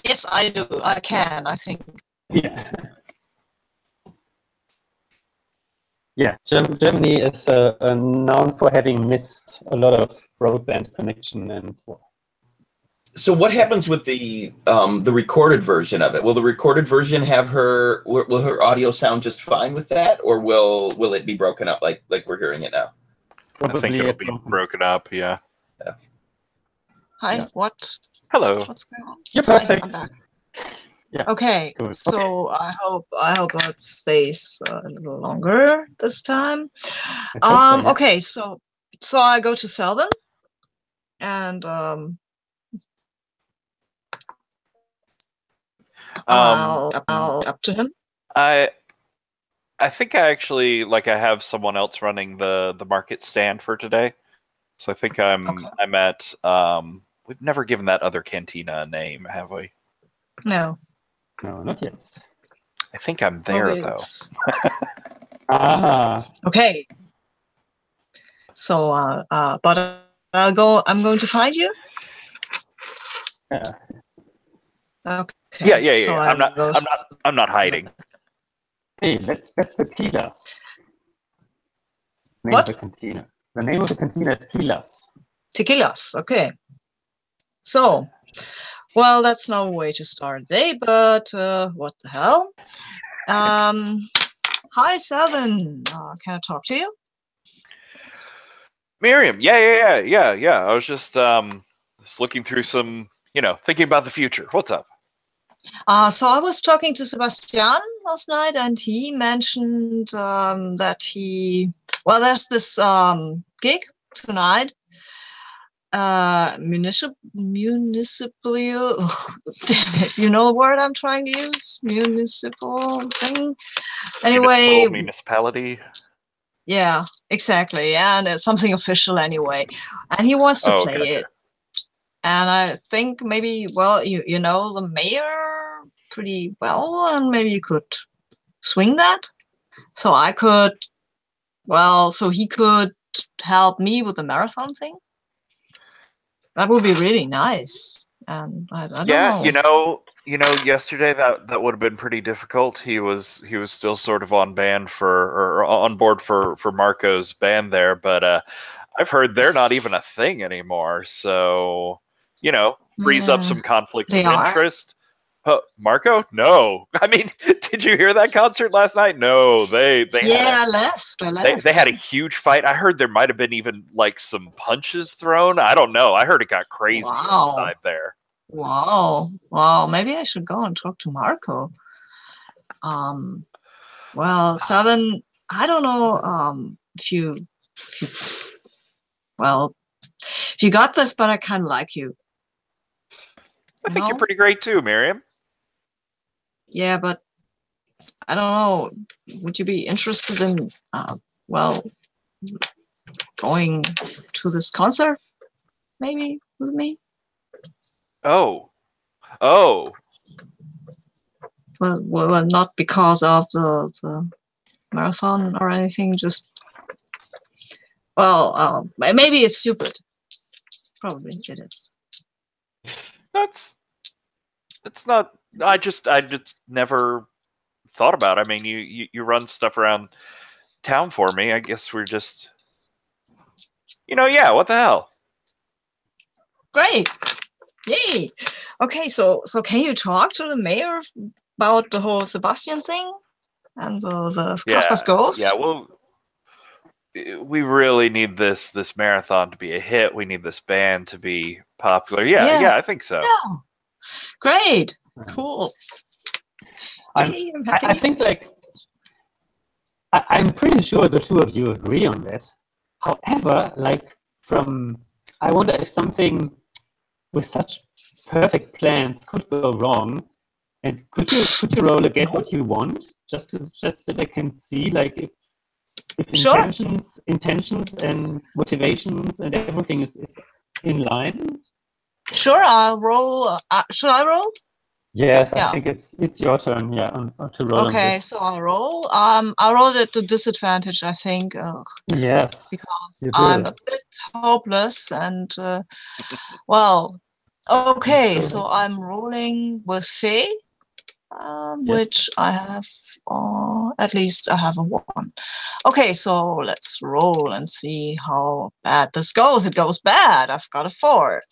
Yes, I do. I can. I think. Yeah. Yeah, Germany is known for having missed a lot of broadband connection and. So what happens with the recorded version of it? Will the recorded version have her? Will her audio sound just fine with that, or will it be broken up like we're hearing it now? I think it'll be broken up. Yeah. Yeah. Hi. Yeah. What? Hello. What's going on? You're Hi, perfect. I'm back. Yeah. Okay. Good. So I hope it stays a little longer this time. I hope so, yeah. Okay. So I go to Selden, and I'll up to him. I think I actually I have someone else running the market stand for today, so I think I'm at we've never given that other cantina a name, have we? No. No, not yet. I think I'm there though. Okay. So but I'm going to find you. Yeah. Okay. Yeah. So I'm not hiding. Hey, that's the Kilas. Name What? of the cantina. The name of the cantina is Kilas. Tequilas. Okay. So, well, that's no way to start a day, but what the hell? Hi, Seven. Can I talk to you? Miriam, yeah. I was just looking through some, thinking about the future. What's up? So I was talking to Sebastian last night, and he mentioned that there's this gig tonight. Municipal. Damn it! You know the word I'm trying to use? Municipal thing. Anyway. Municipality. Yeah, exactly. And it's something official anyway. And he wants to play it. And I think maybe, well, you know the mayor pretty well, and maybe you could swing that. So he could help me with the marathon thing. That would be really nice. And I don't know. Yesterday that would have been pretty difficult. He was still sort of on board for Marco's band there, but I've heard they're not even a thing anymore. So frees up some conflicts of interest. Marco? No. I mean, did you hear that concert last night? No, I left. They had a huge fight. I heard there might have been even some punches thrown. I don't know. I heard it got crazy inside there. Wow. Maybe I should go and talk to Marco. Well, Seven, I don't know if You got this, but I kind of like you. I think you're pretty great too, Miriam. Yeah, but I don't know. Would you be interested in, well, going to this concert, maybe with me? Oh. Well, not because of the marathon or anything. Just, well, maybe it's stupid. Probably it is. It's not. I just never thought about it. I mean, you run stuff around town for me. I guess we're just, yeah. What the hell? Great. Yay. Okay, so can you talk to the mayor about the whole Sebastian thing and the Kafka's Ghost? Yeah. Well, we really need this marathon to be a hit. We need this band to be popular. Yeah, I think so. Yeah. Great. Cool. I think I'm pretty sure the two of you agree on that. However, I wonder if something with such perfect plans could go wrong. And could you roll again what you want, just so they can see if Sure. intentions and motivations and everything is in line? Sure, I'll roll. Should I roll? Yes, Yeah. I think it's your turn. Yeah, to roll. Okay, on this. so I'll roll. I rolled at the disadvantage, I think. Yes, because you I'm do. a bit hopeless and well. Okay, so I'm rolling with Faye, which I have. At least I have a 1. Okay, so let's roll and see how bad this goes. It goes bad. I've got a 4.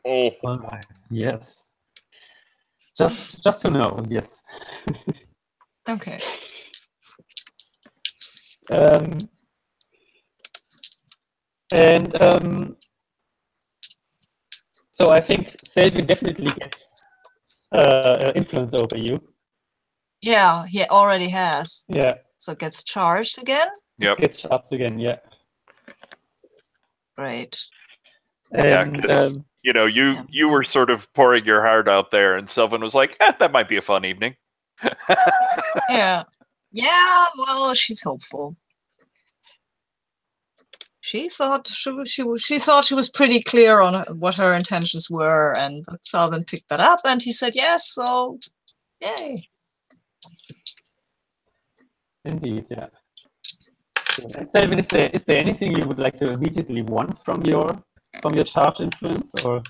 Oh. All right. Yes. Just to know. Yes. Okay. So I think Selby definitely gets influence over you. Yeah, he already has. Yeah. So it gets charged again? Yep. Gets charged again, yeah. Great. And, you were sort of pouring your heart out there, and Sylvan was like, that might be a fun evening. Yeah. Yeah, well, she's hopeful. She thought she thought she was pretty clear on what her intentions were, and Sylvan picked that up, and he said yes, so yay. Indeed, yeah. And Selvan, is there anything you would like to immediately want from your charge influence, or?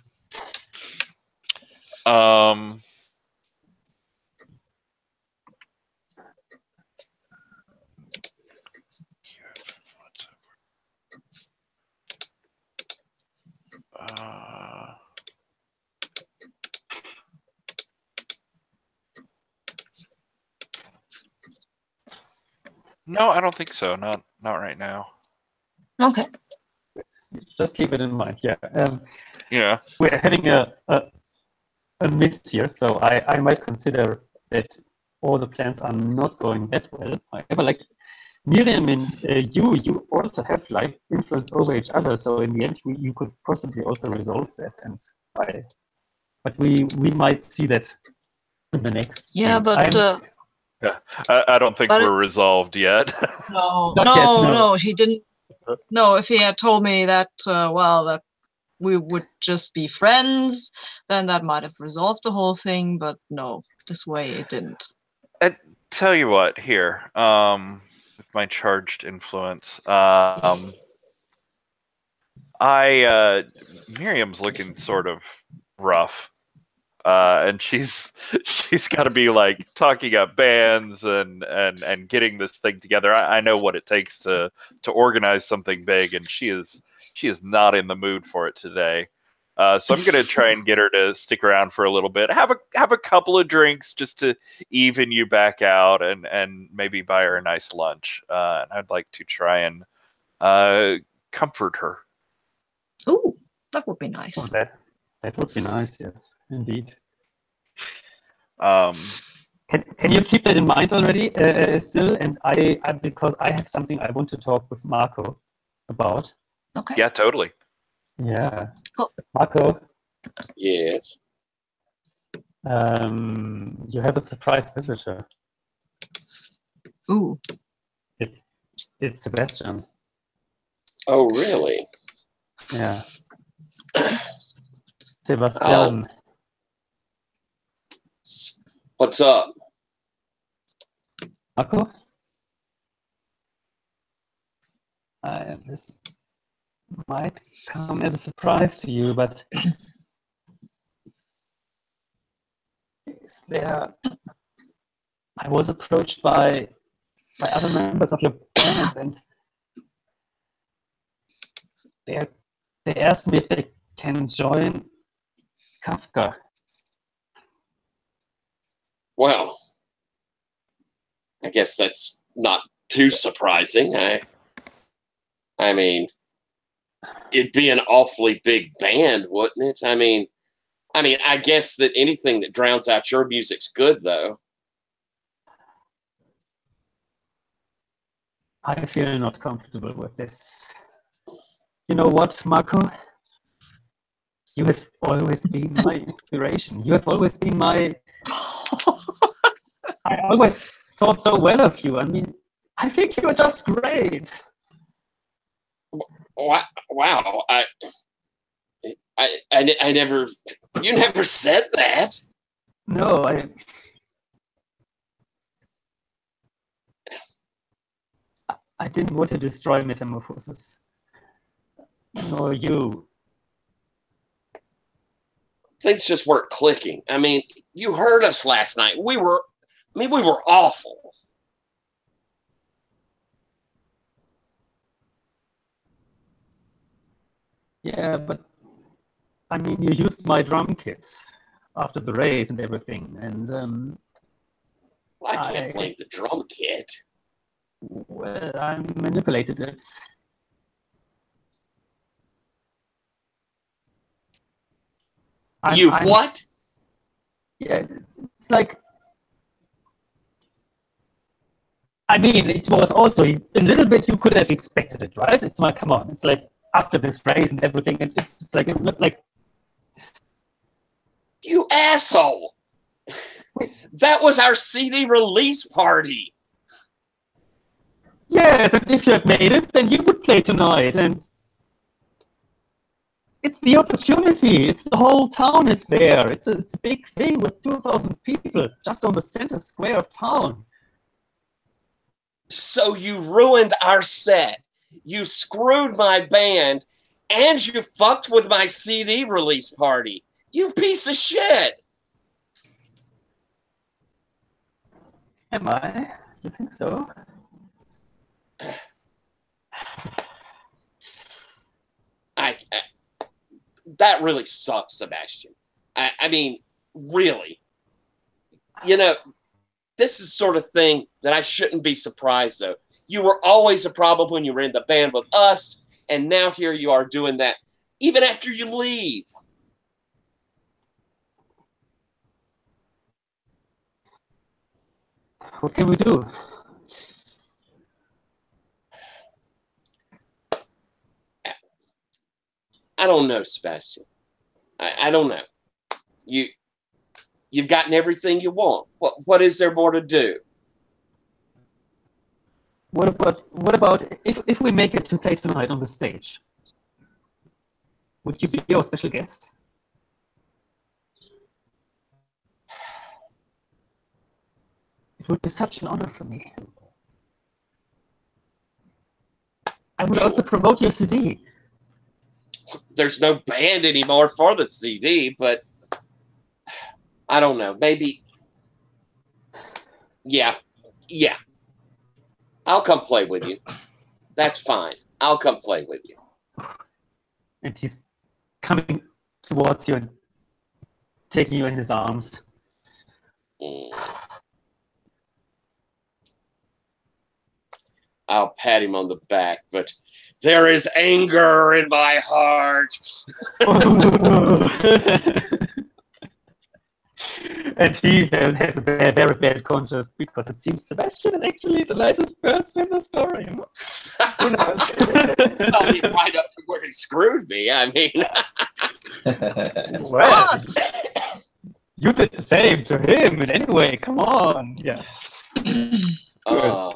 No, I don't think so. Not right now. Okay. Just keep it in mind, yeah. Yeah. We're having a mist here, so I might consider that all the plans are not going that well. However, Miriam and you also have influence over each other, so in the end you could possibly also resolve that. But we might see that in the next. Yeah, scene. but Yeah, I don't think we're resolved yet. No, he didn't. No, if he had told me that, that we would just be friends, then that might have resolved the whole thing. But no, this way it didn't. And tell you what, here, with my charged influence, Miriam's looking sort of rough. And she's got to be talking up bands and getting this thing together. I know what it takes to organize something big, and she is not in the mood for it today. So I'm gonna try and get her to stick around for a little bit, have a couple of drinks just to even you back out, and maybe buy her a nice lunch. And I'd like to try and comfort her. Ooh, that would be nice. Oh, that would be nice, yes, indeed. Can you keep that in mind already still? And I because I have something I want to talk with Marco about. Okay. Yeah, totally. Yeah. Oh. Marco, Yes. you have a surprise visitor. Ooh. It's Sebastian. Oh, really? Yeah. Sebastian. What's up? Marco? This might come as a surprise to you, but is there... I was approached by other members of your band, and they asked me if they can join Kafka. Well, I guess that's not too surprising. I mean, it'd be an awfully big band, wouldn't it? I mean, I guess that anything that drowns out your music's good, though. I feel not comfortable with this. You know what, Marco? You have always been my inspiration. You have always been my... I always thought so well of you. I mean, I think you are just great. Wow. I never... You never said that. No, I didn't want to destroy Metamorphosis. Nor you. Things just weren't clicking. I mean, you heard us last night. We were awful. Yeah, but I mean, you used my drum kits after the race and everything, and I can't blame the drum kit. well, I manipulated it. What? Yeah, it's like... I mean, it was also a little bit, you could have expected it, right? It's like, come on, it's like after this race and everything, and it's like, it's not like... You asshole! That was our CD release party! Yes, and if you had made it, then you would play tonight, and... It's the opportunity. It's the whole town is there. It's a big thing with 2,000 people just on the center square of town. So you ruined our set. You screwed my band, and you fucked with my CD release party. You piece of shit. Am I? You think so? That really sucks, Sebastian. I mean, really. You know, this is sort of thing that I shouldn't be surprised, though. You were always a problem when you were in the band with us, and now here you are doing that, even after you leave. What can we do? I don't know, Sebastian. I don't know. You've gotten everything you want. What is there more to do? What about if we make it to play tonight on the stage? Would you be our special guest? It would be such an honor for me. I would also promote your CD. There's no band anymore for the CD, but I don't know. Maybe. Yeah. I'll come play with you. That's fine. I'll come play with you. And he's coming towards you and taking you in his arms. I'll pat him on the back, but there is anger in my heart. And he has a very bad conscience because it seems Sebastian is actually the nicest person in the story. You know? Who knows? I mean, right up to where he screwed me. I mean, Well, you did the same to him in any way. Come on. Yeah. all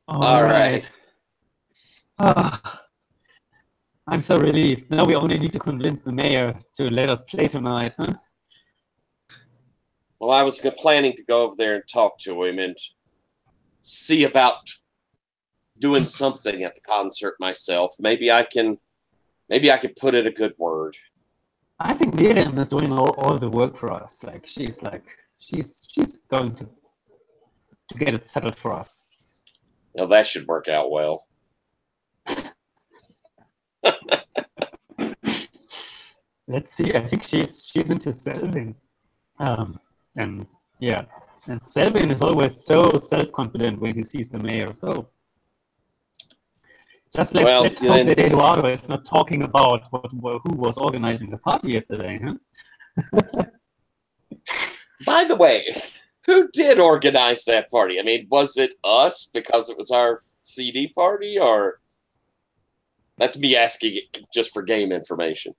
All right. I'm so relieved. Now we only need to convince the mayor to let us play tonight, huh? Well, I was planning to go over there and talk to him and see about doing something at the concert myself. Maybe I can put in a good word. I think Miriam is doing all the work for us. Like she's going to get it settled for us. Well, that should work out well. Let's see. I think she's into Selvin. And yeah, and Selvin is always so self-confident when he sees the mayor. So just let's hope that Eduardo is not talking about who was organizing the party yesterday, huh? By the way, who did organize that party? I mean, was it us because it was our CD party, or that's me asking it just for game information?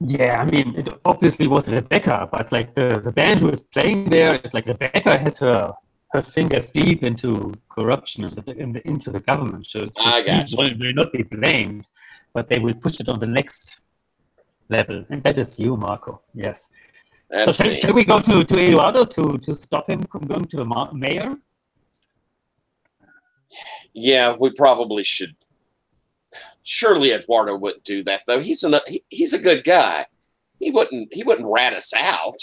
Yeah, I mean, it obviously was Rebecca, but like the band who is playing there is like Rebecca has her fingers deep into corruption and into the government. So she will not be blamed, but they will push it on the next level, and that is you, Marco. Yes. That's so shall we go to Eduardo to stop him from going to the mayor? Yeah, we probably should. Surely Eduardo wouldn't do that, though. He's a good guy. He wouldn't rat us out.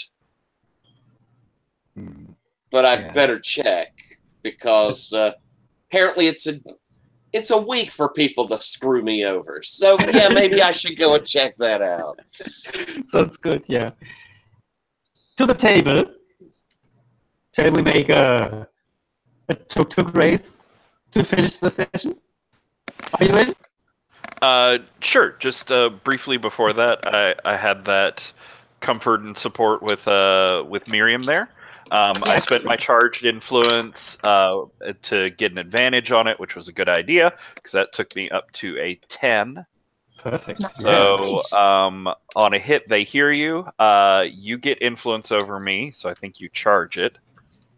But I'd better check because apparently it's a week for people to screw me over. So yeah, maybe I should go and check that out. Sounds good. Yeah. To the table. Shall we make a tuk-tuk race to finish the session? Are you in? Sure. Just briefly before that, I had that comfort and support with Miriam there. I spent my charged influence to get an advantage on it, which was a good idea because that took me up to a 10. Perfect. So on a hit, they hear you. You get influence over me, so I think you charge it.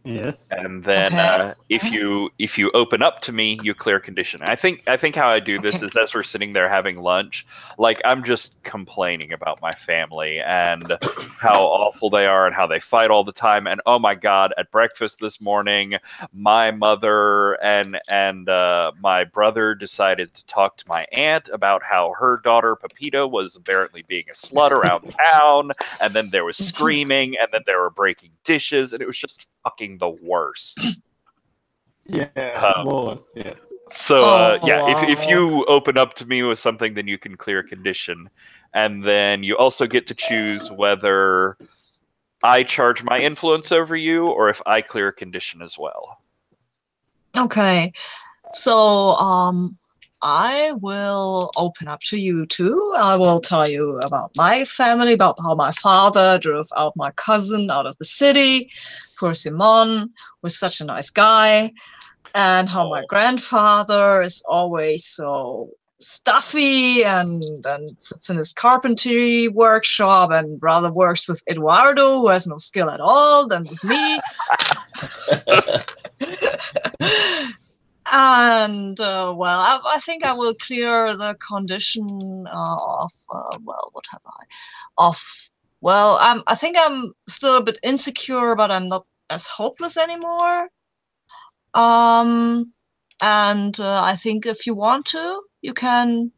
Yes. And then if you open up to me, you clear condition. I think how I do this is as we're sitting there having lunch, like I'm just complaining about my family and how awful they are and how they fight all the time. And oh my God, at breakfast this morning, my mother and my brother decided to talk to my aunt about how her daughter PbtA was apparently being a slut around town. And then there was screaming, and then there were breaking dishes, and it was just fucking the worst. Yeah, it was, yes. So if you open up to me with something, then you can clear a condition, and then you also get to choose whether I charge my influence over you or if I clear a condition as well. Okay, so I will open up to you too. I will tell you about my family, about how my father drove out my cousin out of the city. Poor Simon was such a nice guy. And how my grandfather is always so stuffy and sits in his carpentry workshop and rather works with Eduardo, who has no skill at all, than with me. And well, I think I will clear the condition of well, what have I? Well, I think I'm still a bit insecure, but I'm not as hopeless anymore. And I think if you want to, you can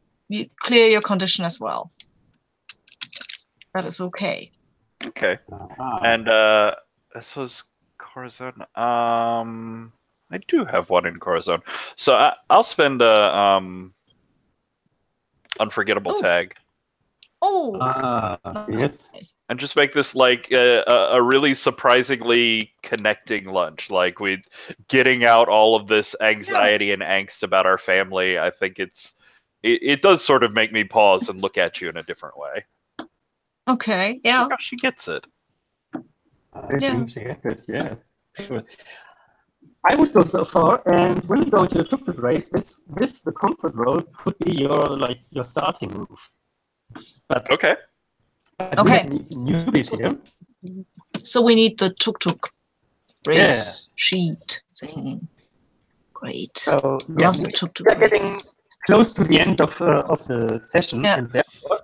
clear your condition as well. That is okay. Okay. And this was Corazon. I do have one in Corazon, so I'll spend a unforgettable tag. Yes. And just make this like a really surprisingly connecting lunch. Like we getting out all of this anxiety and angst about our family. I think it does sort of make me pause and look at you in a different way. Okay. Yeah. Look how she gets it. Huge effort, yes. Sure. I would go so far, and when you go into a Tuktuk race, the comfort roll could be your starting move. But Okay. we have newbies here. So we need the Tuktuk race sheet thing. Great. So Love the Tuktuk we are getting race. close to the end of the session, and therefore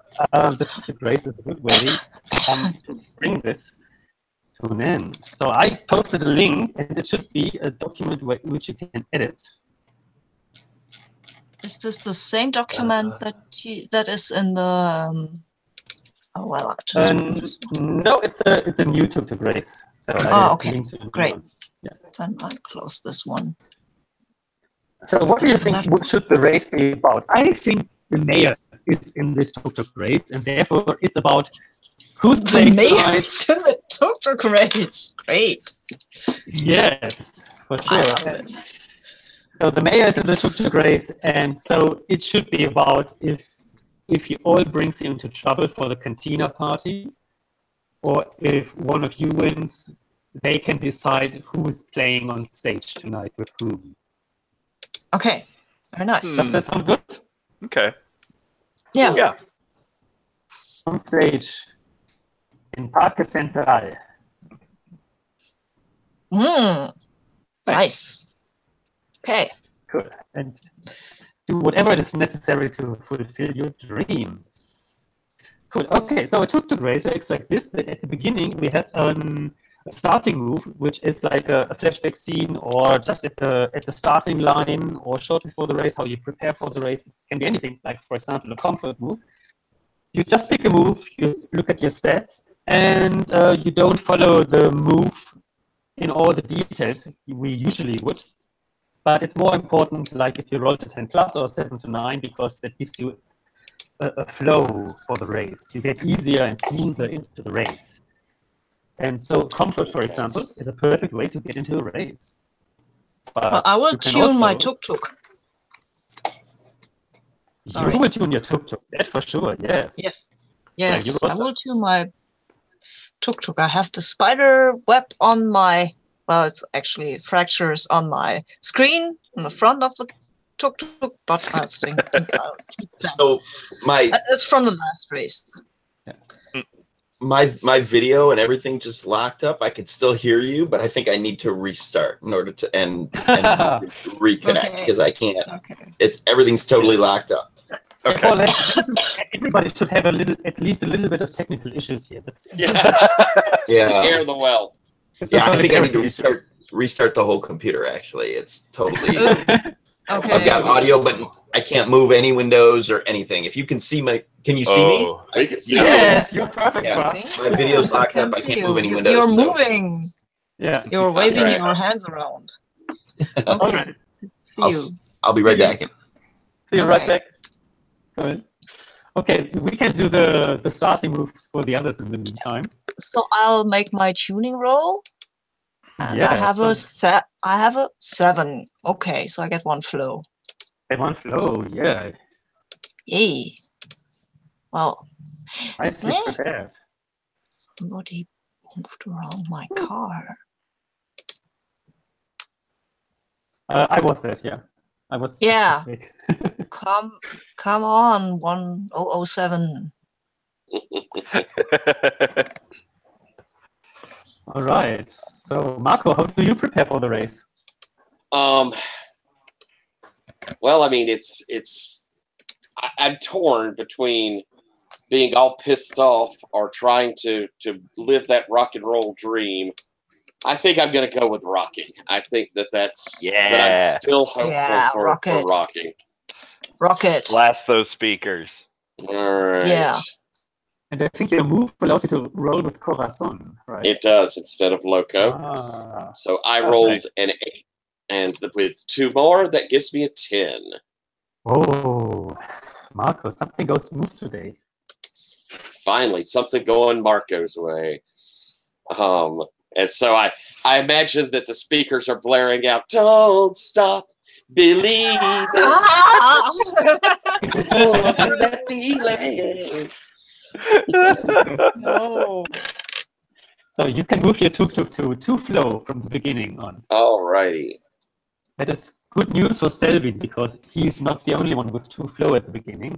the Tuktuk race is a good way to bring this to an end. So I posted a link, and it should be a document which you can edit. Is this the same document that is in the? Oh well, I just this one. No, it's a new Tuktuk race. So okay, great. Yeah. Then I'll close this one. So what do you think? What should the race be about? I think the mayor is in this Tuktuk race, and therefore it's about who's playing tonight. In the Tuktuk race. Great. Yes, for sure. So the mayor is in the Tuktuk race, and so it should be about if he all brings you into trouble for the cantina party, or if one of you wins, they can decide who's playing on stage tonight with whom. Okay, very nice. Does that sound good? Okay. Yeah. Yeah. On stage in Parque Central. Nice. Okay. Good. And do whatever is necessary to fulfill your dreams. Cool. Okay, so a Tuktuk race looks like this. At the beginning, we have a starting move, which is like a flashback scene, or just at the starting line, or short before the race, how you prepare for the race. It can be anything, like, for example, a comfort move. You just pick a move, you look at your stats, and you don't follow the move in all the details we usually would. But it's more important, like if you roll to 10 plus or 7 to 9, because that gives you a flow for the race. You get easier and smoother into the race. And so comfort, for example, is a perfect way to get into a race. But well, I will tune my Tuktuk. You will tune your Tuktuk, that for sure, yes. Yes, I will tune my Tuktuk. I have the spider web on my, well, it's actually fractures on my screen in the front of the Tuktuk, but I think I'll keep that. So it's from the last race. My video and everything just locked up. I could still hear you, but I think I need to restart in order to and reconnect because I can't. It's everything's totally locked up. Okay. Well, everybody should have at least a little bit of technical issues here. Share the wealth. Yeah, I think I need to restart the whole computer. Actually, it's totally. I've got audio, but I can't move any windows or anything. If you can see can you see me? I can see Yes, you're perfect. Yeah. My video's locked up. I can't move any windows. You're moving. Yeah. You're waving your hands around. Okay. See you. I'll be right back. See you right back. Good. Okay, we can do the starting moves for the others in the meantime. So I'll make my tuning roll. And I have a 7. Okay, so I get 1 flow. Get 1 flow, yeah. Yay. Well. Nicely prepared. Somebody moved around my car. I was that, yeah. I was. Yeah. Come on, 1007. All right. So, Marco, how do you prepare for the race? Well, I mean, I'm torn between being all pissed off or trying to live that rock and roll dream. I think I'm going to go with rocking. I think that's that I'm still hopeful for rocking. Rocket. Blast those speakers. All right. Yeah. And I think your move allows you to roll with Corazon, right? It does instead of Loco. So I rolled an 8. And with 2 more, that gives me a 10. Oh, Marco, something goes smooth today. Finally, something going Marco's way. And so I imagine that the speakers are blaring out, "Don't stop believing." No. So you can move your tuk-tuk to 2 flow from the beginning on. Alrighty. That is good news for Selvin, because he's not the only one with 2 flow at the beginning.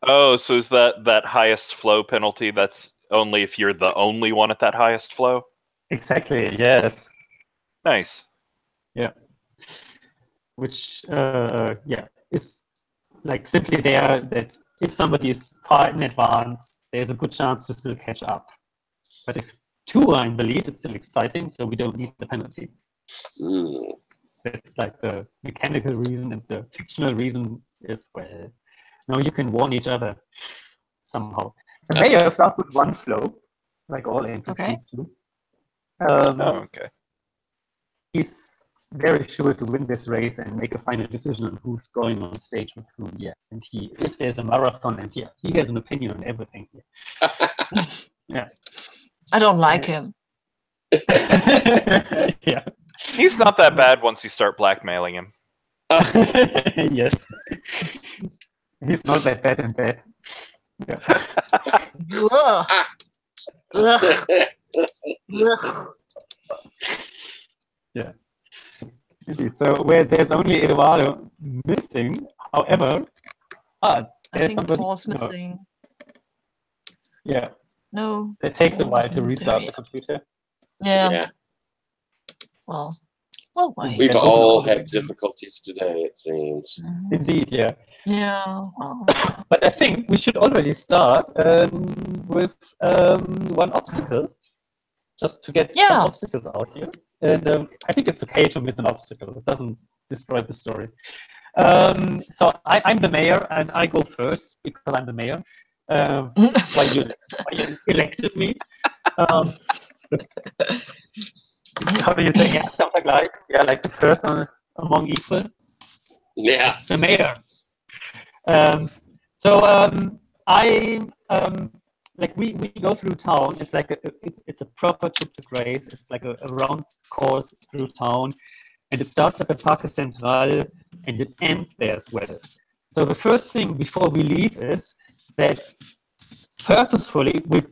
Oh, so is that highest flow penalty? That's only if you're the only one at that highest flow? Exactly, yes. Nice. Yeah. Which, is like simply there that if somebody is far in advance, there's a good chance to still catch up. But if 2 are in the lead, it's still exciting, so we don't need the penalty. That's like the mechanical reason, and the fictional reason is, well, now you can warn each other somehow. The mayor starts with 1 flow, like all NPCs do. Okay. He's very sure to win this race and make a final decision on who's going on stage with whom. Yeah, and if there's a marathon, and he has an opinion on everything. Yeah. I don't like him. Yeah. He's not that bad once you start blackmailing him. Yes. He's not that bad in bed. Yeah. Ugh. Ugh. Ugh. Yeah. Indeed. So where there's only Eduardo missing, however, I there's think somebody. Paul's missing. Yeah. No. It takes a Paul while to isn't restart there the yet. computer. Yeah. Well, wait. We've all had difficulties today, it seems. Indeed, yeah. Yeah. Well. But I think we should already start with 1 obstacle, just to get some obstacles out here. And I think it's okay to miss an obstacle. It doesn't destroy the story. So I'm the mayor, and I go first because I'm the mayor. Why you elected me. How do you say? Yeah, something like, like the person among equal. Yeah. The mayor. So like we go through town. It's like it's a proper tuk-tuk race. It's like a round course through town, and it starts at the Parque Central and it ends there as well. So the first thing before we leave is that purposefully we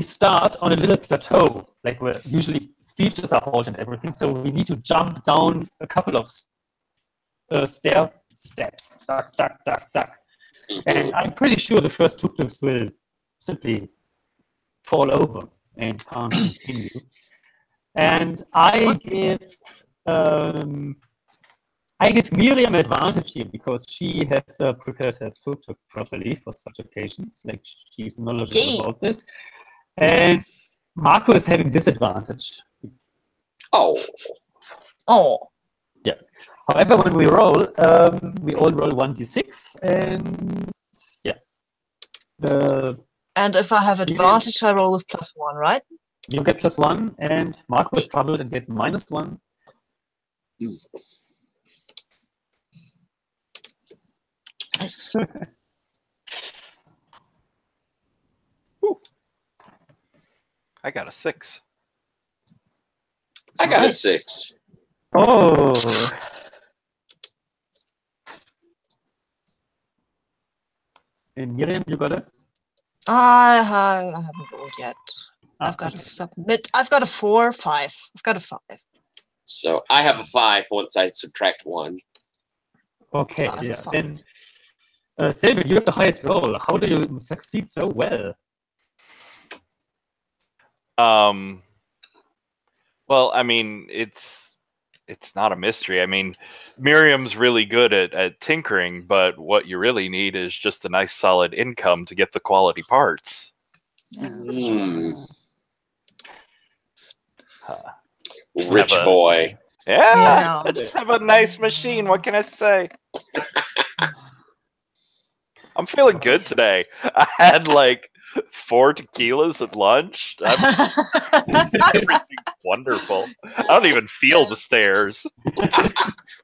start on a little plateau, like where usually speeches are held and everything. So we need to jump down a couple of stair steps. Duck, duck, duck, duck. And I'm pretty sure the first tuktuks will simply fall over and can't continue. And I give Miriam advantage here because she has prepared her tuktuk properly for such occasions. Like, she's knowledgeable about this. And Marco is having disadvantage. Oh. Yeah. However, when we roll, we all roll 1d6, and and if I have advantage, I roll with +1, right? You get +1, and Marco is troubled and gets -1. Nice. I got a 6. I got a 6. Oh. And Miriam, you got it? I haven't rolled yet. I've got to submit. I've got a 4, 5. I've got a 5. So I have a 5 once I subtract 1. Okay, So yeah. Then, Silver, you have the highest roll. How do you succeed so well? Well, I mean, it's not a mystery. I mean, Miriam's really good at tinkering, but what you really need is just a nice solid income to get the quality parts. Rich boy. Yeah, I just have a nice machine. What can I say? I'm feeling good today. I had like 4 tequilas at lunch. Everything's wonderful. I don't even feel the stairs.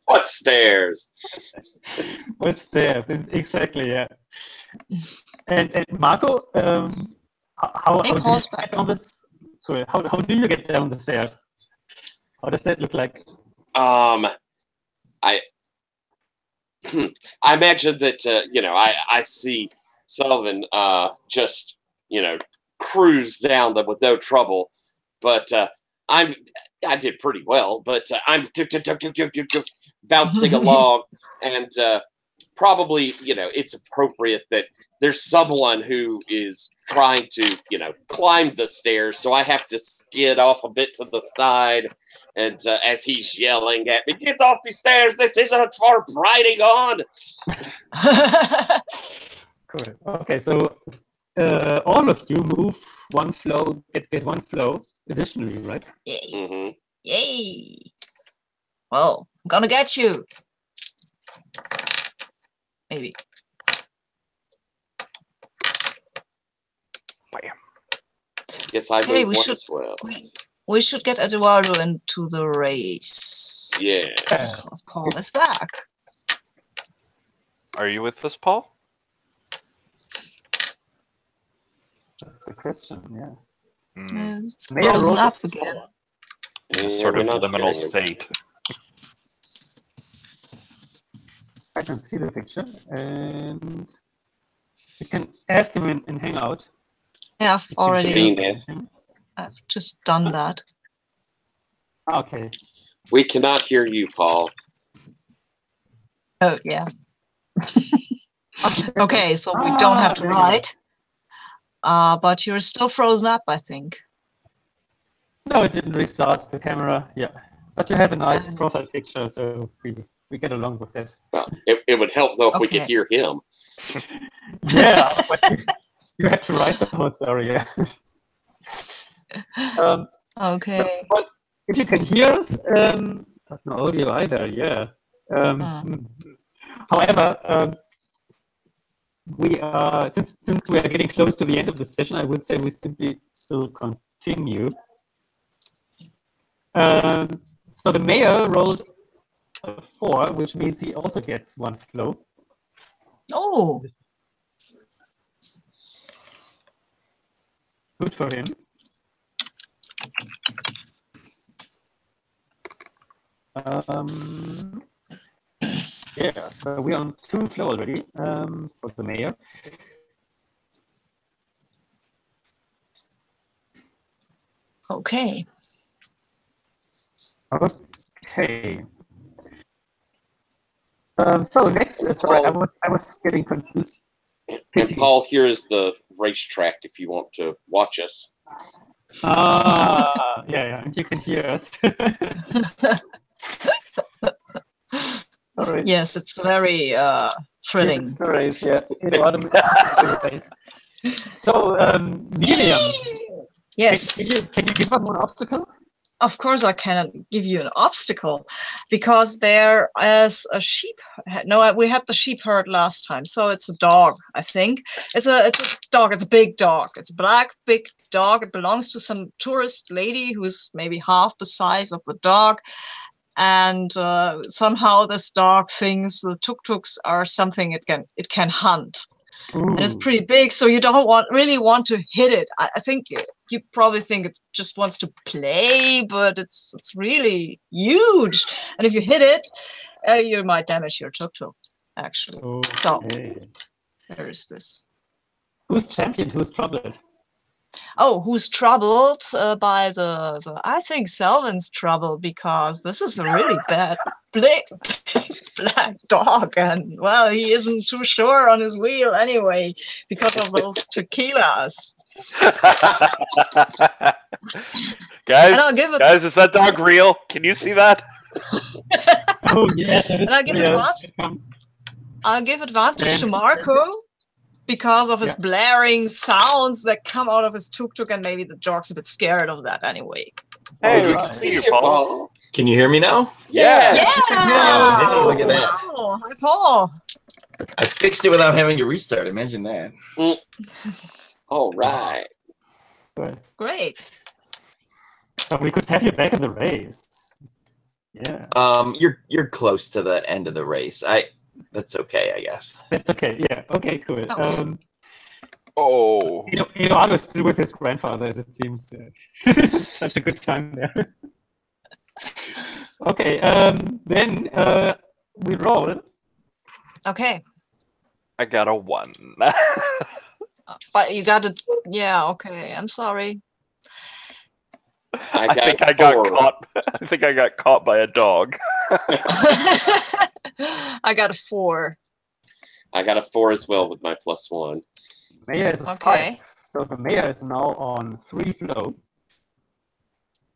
What stairs? What stairs? Exactly, yeah. And Marco, how do you get down this? Sorry, how do you get down the stairs? How does that look like? I imagine that I see Sullivan just cruise down them with no trouble. But I did pretty well. But I'm bouncing along, and probably, it's appropriate that there's someone who is trying to, climb the stairs, so I have to skid off a bit to the side. And as he's yelling at me, "Get off the stairs! This isn't for riding on!" Cool. Okay, so all of you move one flow, get one flow additionally, right? Yay. Mm-hmm. Yay. Well, I'm gonna get you. Maybe. Bam. Yes, I Okay, move one as well. We should get Eduardo into the race. Yeah. Because Paul is back. Are you with us, Paul? That's the question, yeah. It's May I frozen roll up for again. Paul? Sort we're of not liminal hearing you. state. I can see the picture, and you can ask him in Hangout. Yeah, I've already. Seen it. I've just done that. Okay. We cannot hear you, Paul. Oh yeah. Okay, so we don't have to there you go. write. But you're still frozen up, I think. No, it didn't restart the camera. Yeah, but you have a nice profile picture, so we get along with that. Well, it would help though if we could Okay. hear him. Yeah, but you have to write the whole story. Yeah. Okay. But if you can hear us, but no audio either. Yeah. However, we are since we are getting close to the end of the session, I would say we simply still continue. So the mayor rolled a 4, which means he also gets one flow. Oh, Good for him. Yeah, so we're on 2 flow already for the mayor. okay. Okay. So next, sorry, I was getting confused. And Paul, here is the racetrack if you want to watch us. Yeah, and you can hear us. All right. Yes, it's very thrilling. All right, yeah. So, Miriam, Yes. can you give us one obstacle? Of course, I cannot give you an obstacle because there is a sheep. No, we had the sheep herd last time, so it's a dog. I think it's a dog. It's a big dog. It's a black big dog. It belongs to some tourist lady who's maybe half the size of the dog, and somehow this dog thinks the tuktuks are something it can hunt. And it's pretty big, so you don't really want to hit it. I think you probably think it just wants to play, but it's really huge. And if you hit it, you might damage your tuktuk, actually. Okay. So there is this. Who's champion? Who's troubled? Oh, who's troubled by the I think Selvin's troubled because this is a really bad black dog, and well, he isn't too sure on his wheel anyway because of those tequilas. Guys, is that dog real? Can you see that? Oh yeah. And I'll give advantage to Marco because of his blaring sounds that come out of his tuk-tuk, and maybe the dog's a bit scared of that anyway. Hey, Good right. to see you, Paul. Can you hear me now? Yeah. Yeah! Hey, look at that. Wow. Hi, Paul. I fixed it without having to restart. Imagine that. All right. Great. So we could have you back in the race. Yeah. You're close to the end of the race. That's okay, I guess. That's okay. Yeah. Okay. Cool. Okay. I was still with his grandfather, as it seems. Such a good time there. Okay. Then we roll. Okay. I got a 1. But you got to. Yeah. Okay. I'm sorry. I think I got caught. I think I got caught by a dog. I got a 4. I got a 4 as well with my +1. Mayor is a Okay. 5. So the mayor is now on 3 flow.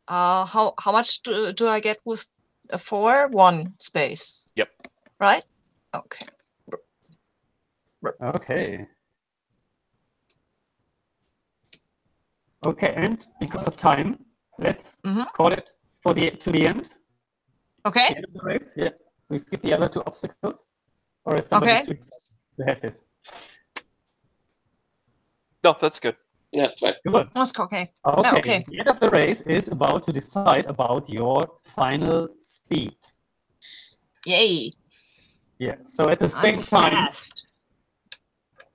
How much do I get with a 4? 1 space. Yep. Right. Okay. Okay. Okay, and because of time, let's call it to the end. Okay. The end of the race. Yeah. We skip the other 2 obstacles. Or is somebody to have this? No, that's good. Yeah, that's right. Good. That's okay. Okay. Okay. The end of the race is about to decide about your final speed. Yay. Yeah. So at the same I'm time, fast.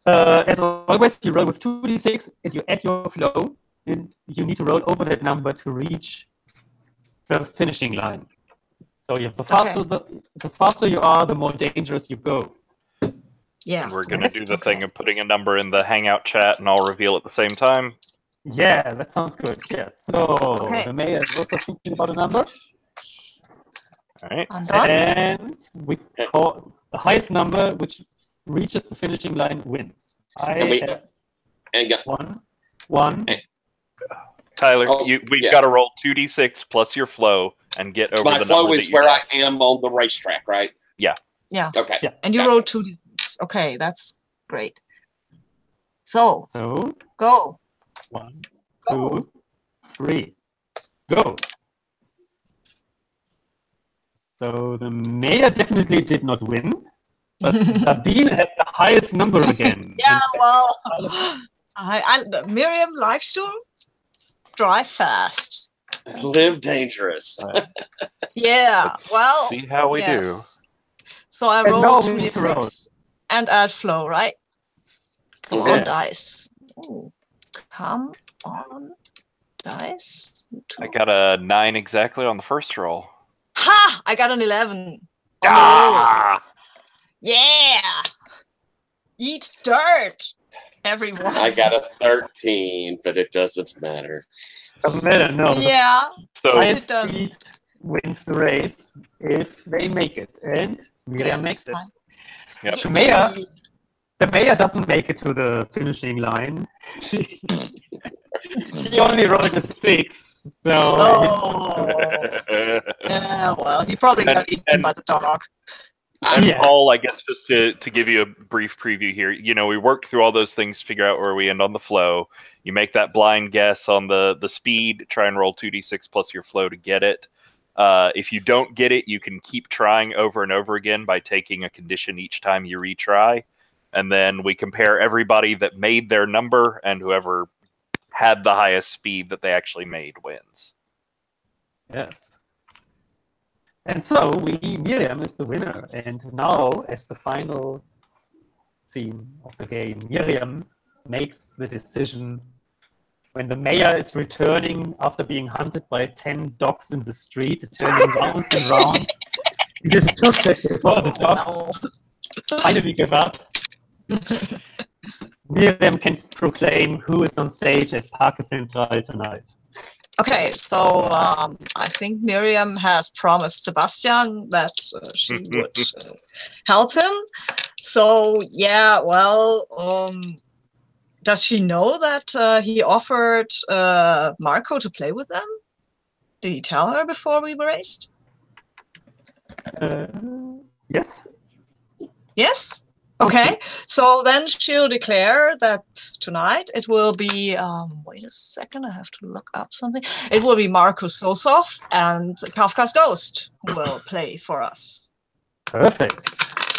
as always, you roll with 2d6 and you add your flow, and you need to roll over that number to reach the finishing line. So the faster you are, the more dangerous you go. Yeah. And we're going to do the thing of putting a number in the Hangout chat, and I'll reveal at the same time. Yeah, that sounds good. Yes. So the mayor is also thinking about a number. All right. I'm done. And we call the highest number which reaches the finishing line wins. And got one. Tyler, we've got to roll 2d6 plus your flow and get over my the flow number is that you where have. I am on the racetrack, right? Yeah. Yeah. Okay. Yeah. And you roll 2 d6. Okay, that's great. So go. 1, 2, 3, go. So the mayor definitely did not win, but Sabine has the highest number again. Yeah, well, Miriam likes to drive fast. Live dangerous. Yeah, well, see how we do. So I And roll now 2d6 and add flow, right? Come on, dice. Ooh. Come on, dice. I got a 9 exactly on the first roll. Ha! I got an 11. Ah! Yeah! Eat dirt, everyone. I got a 13, but it doesn't matter. Doesn't matter, no. Yeah. So Highest speed wins the race if they make it, and Miriam makes it. Yep. The mayor doesn't make it to the finishing line. He only rolled a 6, so. Yeah, well, he probably got eaten by the dog. And Paul, I guess just to give you a brief preview here, we worked through all those things to figure out where we end on the flow. You make that blind guess on the speed, try and roll 2d6 plus your flow to get it. If you don't get it, you can keep trying over and over again by taking a condition each time you retry. And then we compare everybody that made their number, and whoever had the highest speed that they actually made wins. Yes. And so Miriam is the winner. And now, as the final scene of the game, Miriam makes the decision when the mayor is returning after being hunted by 10 dogs in the street, turning round and round. It is so sad before the dogs finally give up. Miriam can proclaim who is on stage at Parque Central tonight. Okay, so I think Miriam has promised Sebastian that she would help him. So yeah, well, does she know that he offered Marco to play with them? Did he tell her before we raced? Yes. Yes? Okay, so then she'll declare that tonight it will be, wait a second, I have to look up something. It will be Marco Sosov and Kafka's Ghost who will play for us. Perfect.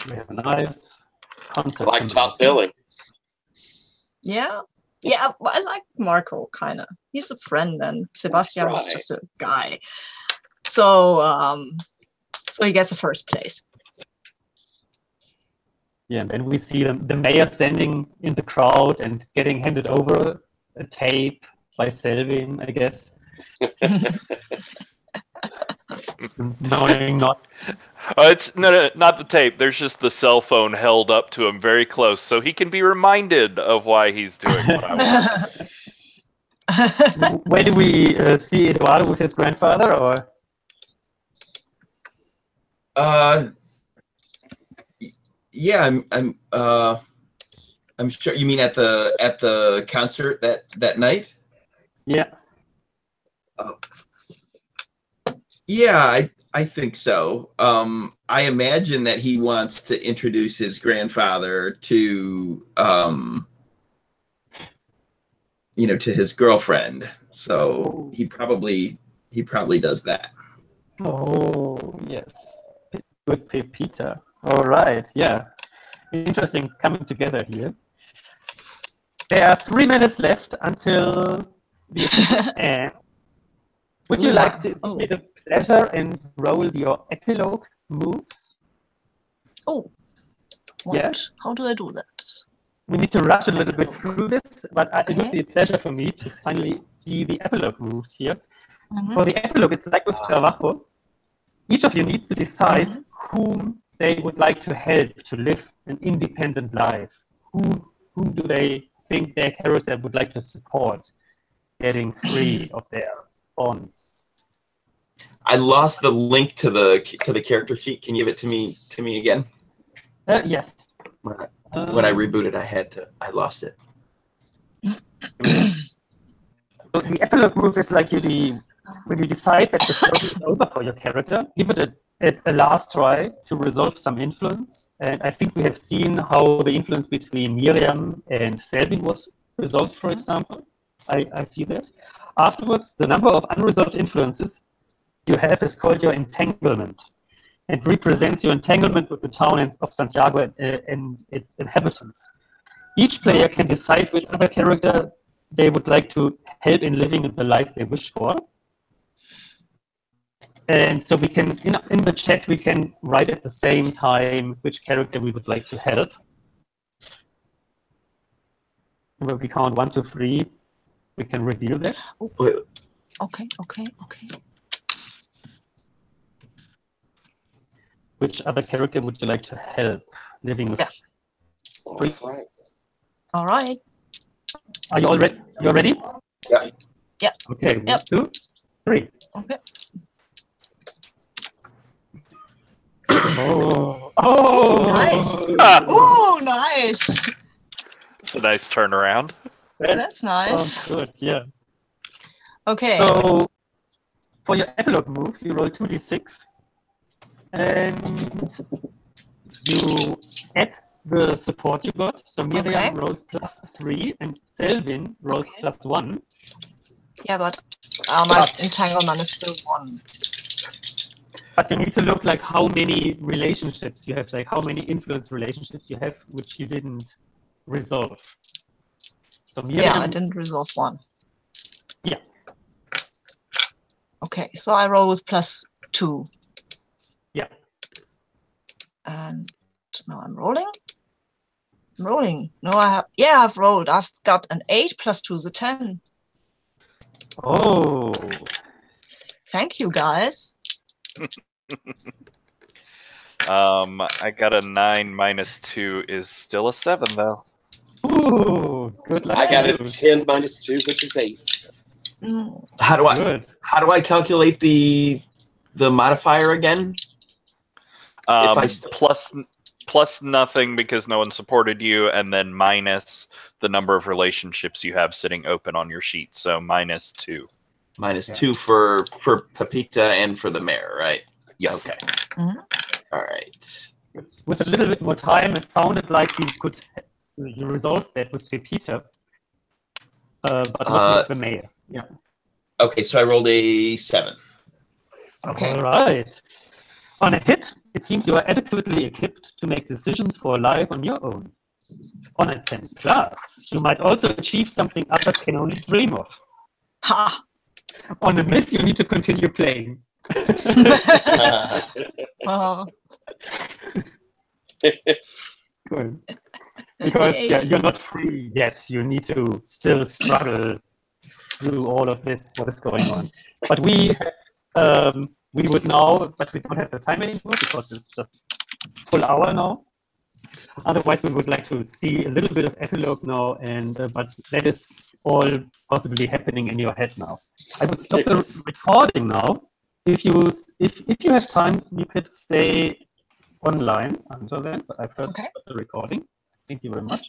We have a nice concept. Like top billing. Yeah. Yeah, I like Marco, kind of. He's a friend, and Sebastian was just a guy. So, so he gets the first place. Yeah, and then we see the mayor standing in the crowd and getting handed over a tape by Selvin, I guess. Knowing not. It's no, not the tape. There's just the cell phone held up to him very close, so he can be reminded of why he's doing what I want. Where do we see Eduardo with his grandfather, or? Yeah, I'm sure you mean at the concert that night. Yeah. Yeah, I think so. I imagine that he wants to introduce his grandfather to to his girlfriend. So he probably does that. Oh yes, with PbtA. All right, yeah, interesting coming together here. There are 3 minutes left until the end. Would you like to make a pleasure and roll your epilogue moves? Oh, what? Yeah. How do I do that? We need to rush a little bit through this, but it would be a pleasure for me to finally see the epilogue moves here. For the epilogue, it's like with Trabajo. Each of you needs to decide whom they would like to help to live an independent life. Whom do they think their character would like to support getting free of their bonds? I lost the link to the character sheet. Can you give it to me again? Yes. When I rebooted, I lost it. So the epilogue move is like when you decide that the story is over for your character, give it a last try to resolve some influence. And I think we have seen how the influence between Miriam and Selvin was resolved, for example. I see that. Afterwards, the number of unresolved influences you have is called your entanglement, and represents your entanglement with the town of Santiago and its inhabitants. Each player can decide which other character they would like to help in living the life they wish for. And so we can, in the chat, we can write at the same time which character we would like to help. Where we count 1 to 3, we can reveal that. Okay. Which other character would you like to help living with? Right. All right. Are you all ready? You're ready? Yeah. Yeah. Okay. 1, 2, 3. Okay. Oh, Nice. Ah, Oh, nice. it's a nice turnaround. That's nice. Sounds good. Yeah. Okay. So for your epilogue move, you roll 2d6, and you add the support you got. So Miriam rolls +3, and Selvin rolls +1. Yeah, but my entanglement is still 1. But you need to look like how many relationships you have, like how many influence relationships you have, which you didn't resolve. So Miriam, I didn't resolve 1. Yeah. Okay, so I roll with +2. Yeah. And now I'm rolling. No, I've rolled. I've got an 8 +2 is a 10. Oh. Thank you, guys. I got a 9 -2 is still a 7 though. Ooh, good luck. I got a 10 -2, which is 8. How do I calculate the modifier again? Plus nothing because no one supported you, and then minus the number of relationships you have sitting open on your sheet. So -2. -2 for PbtA and for the mayor, right? Yes. Okay. All right. With a little bit more time, it sounded like you resolved that with PbtA, but not with the mayor. Yeah. Okay, so I rolled a 7. Okay. All right. On a hit, it seems you are adequately equipped to make decisions for life on your own. On a 10+, you might also achieve something others can only dream of. Ha! On a miss, you need to continue playing. Good. Because you're not free yet. You need to still struggle through all of this, what is going on. But we we would now, but we don't have the time anymore because it's just full hour now. Otherwise, we would like to see a little bit of epilogue now, and but that is all possibly happening in your head now. I would stop the recording now. If you have time, you could stay online until then. But I first stop the recording. Thank you very much.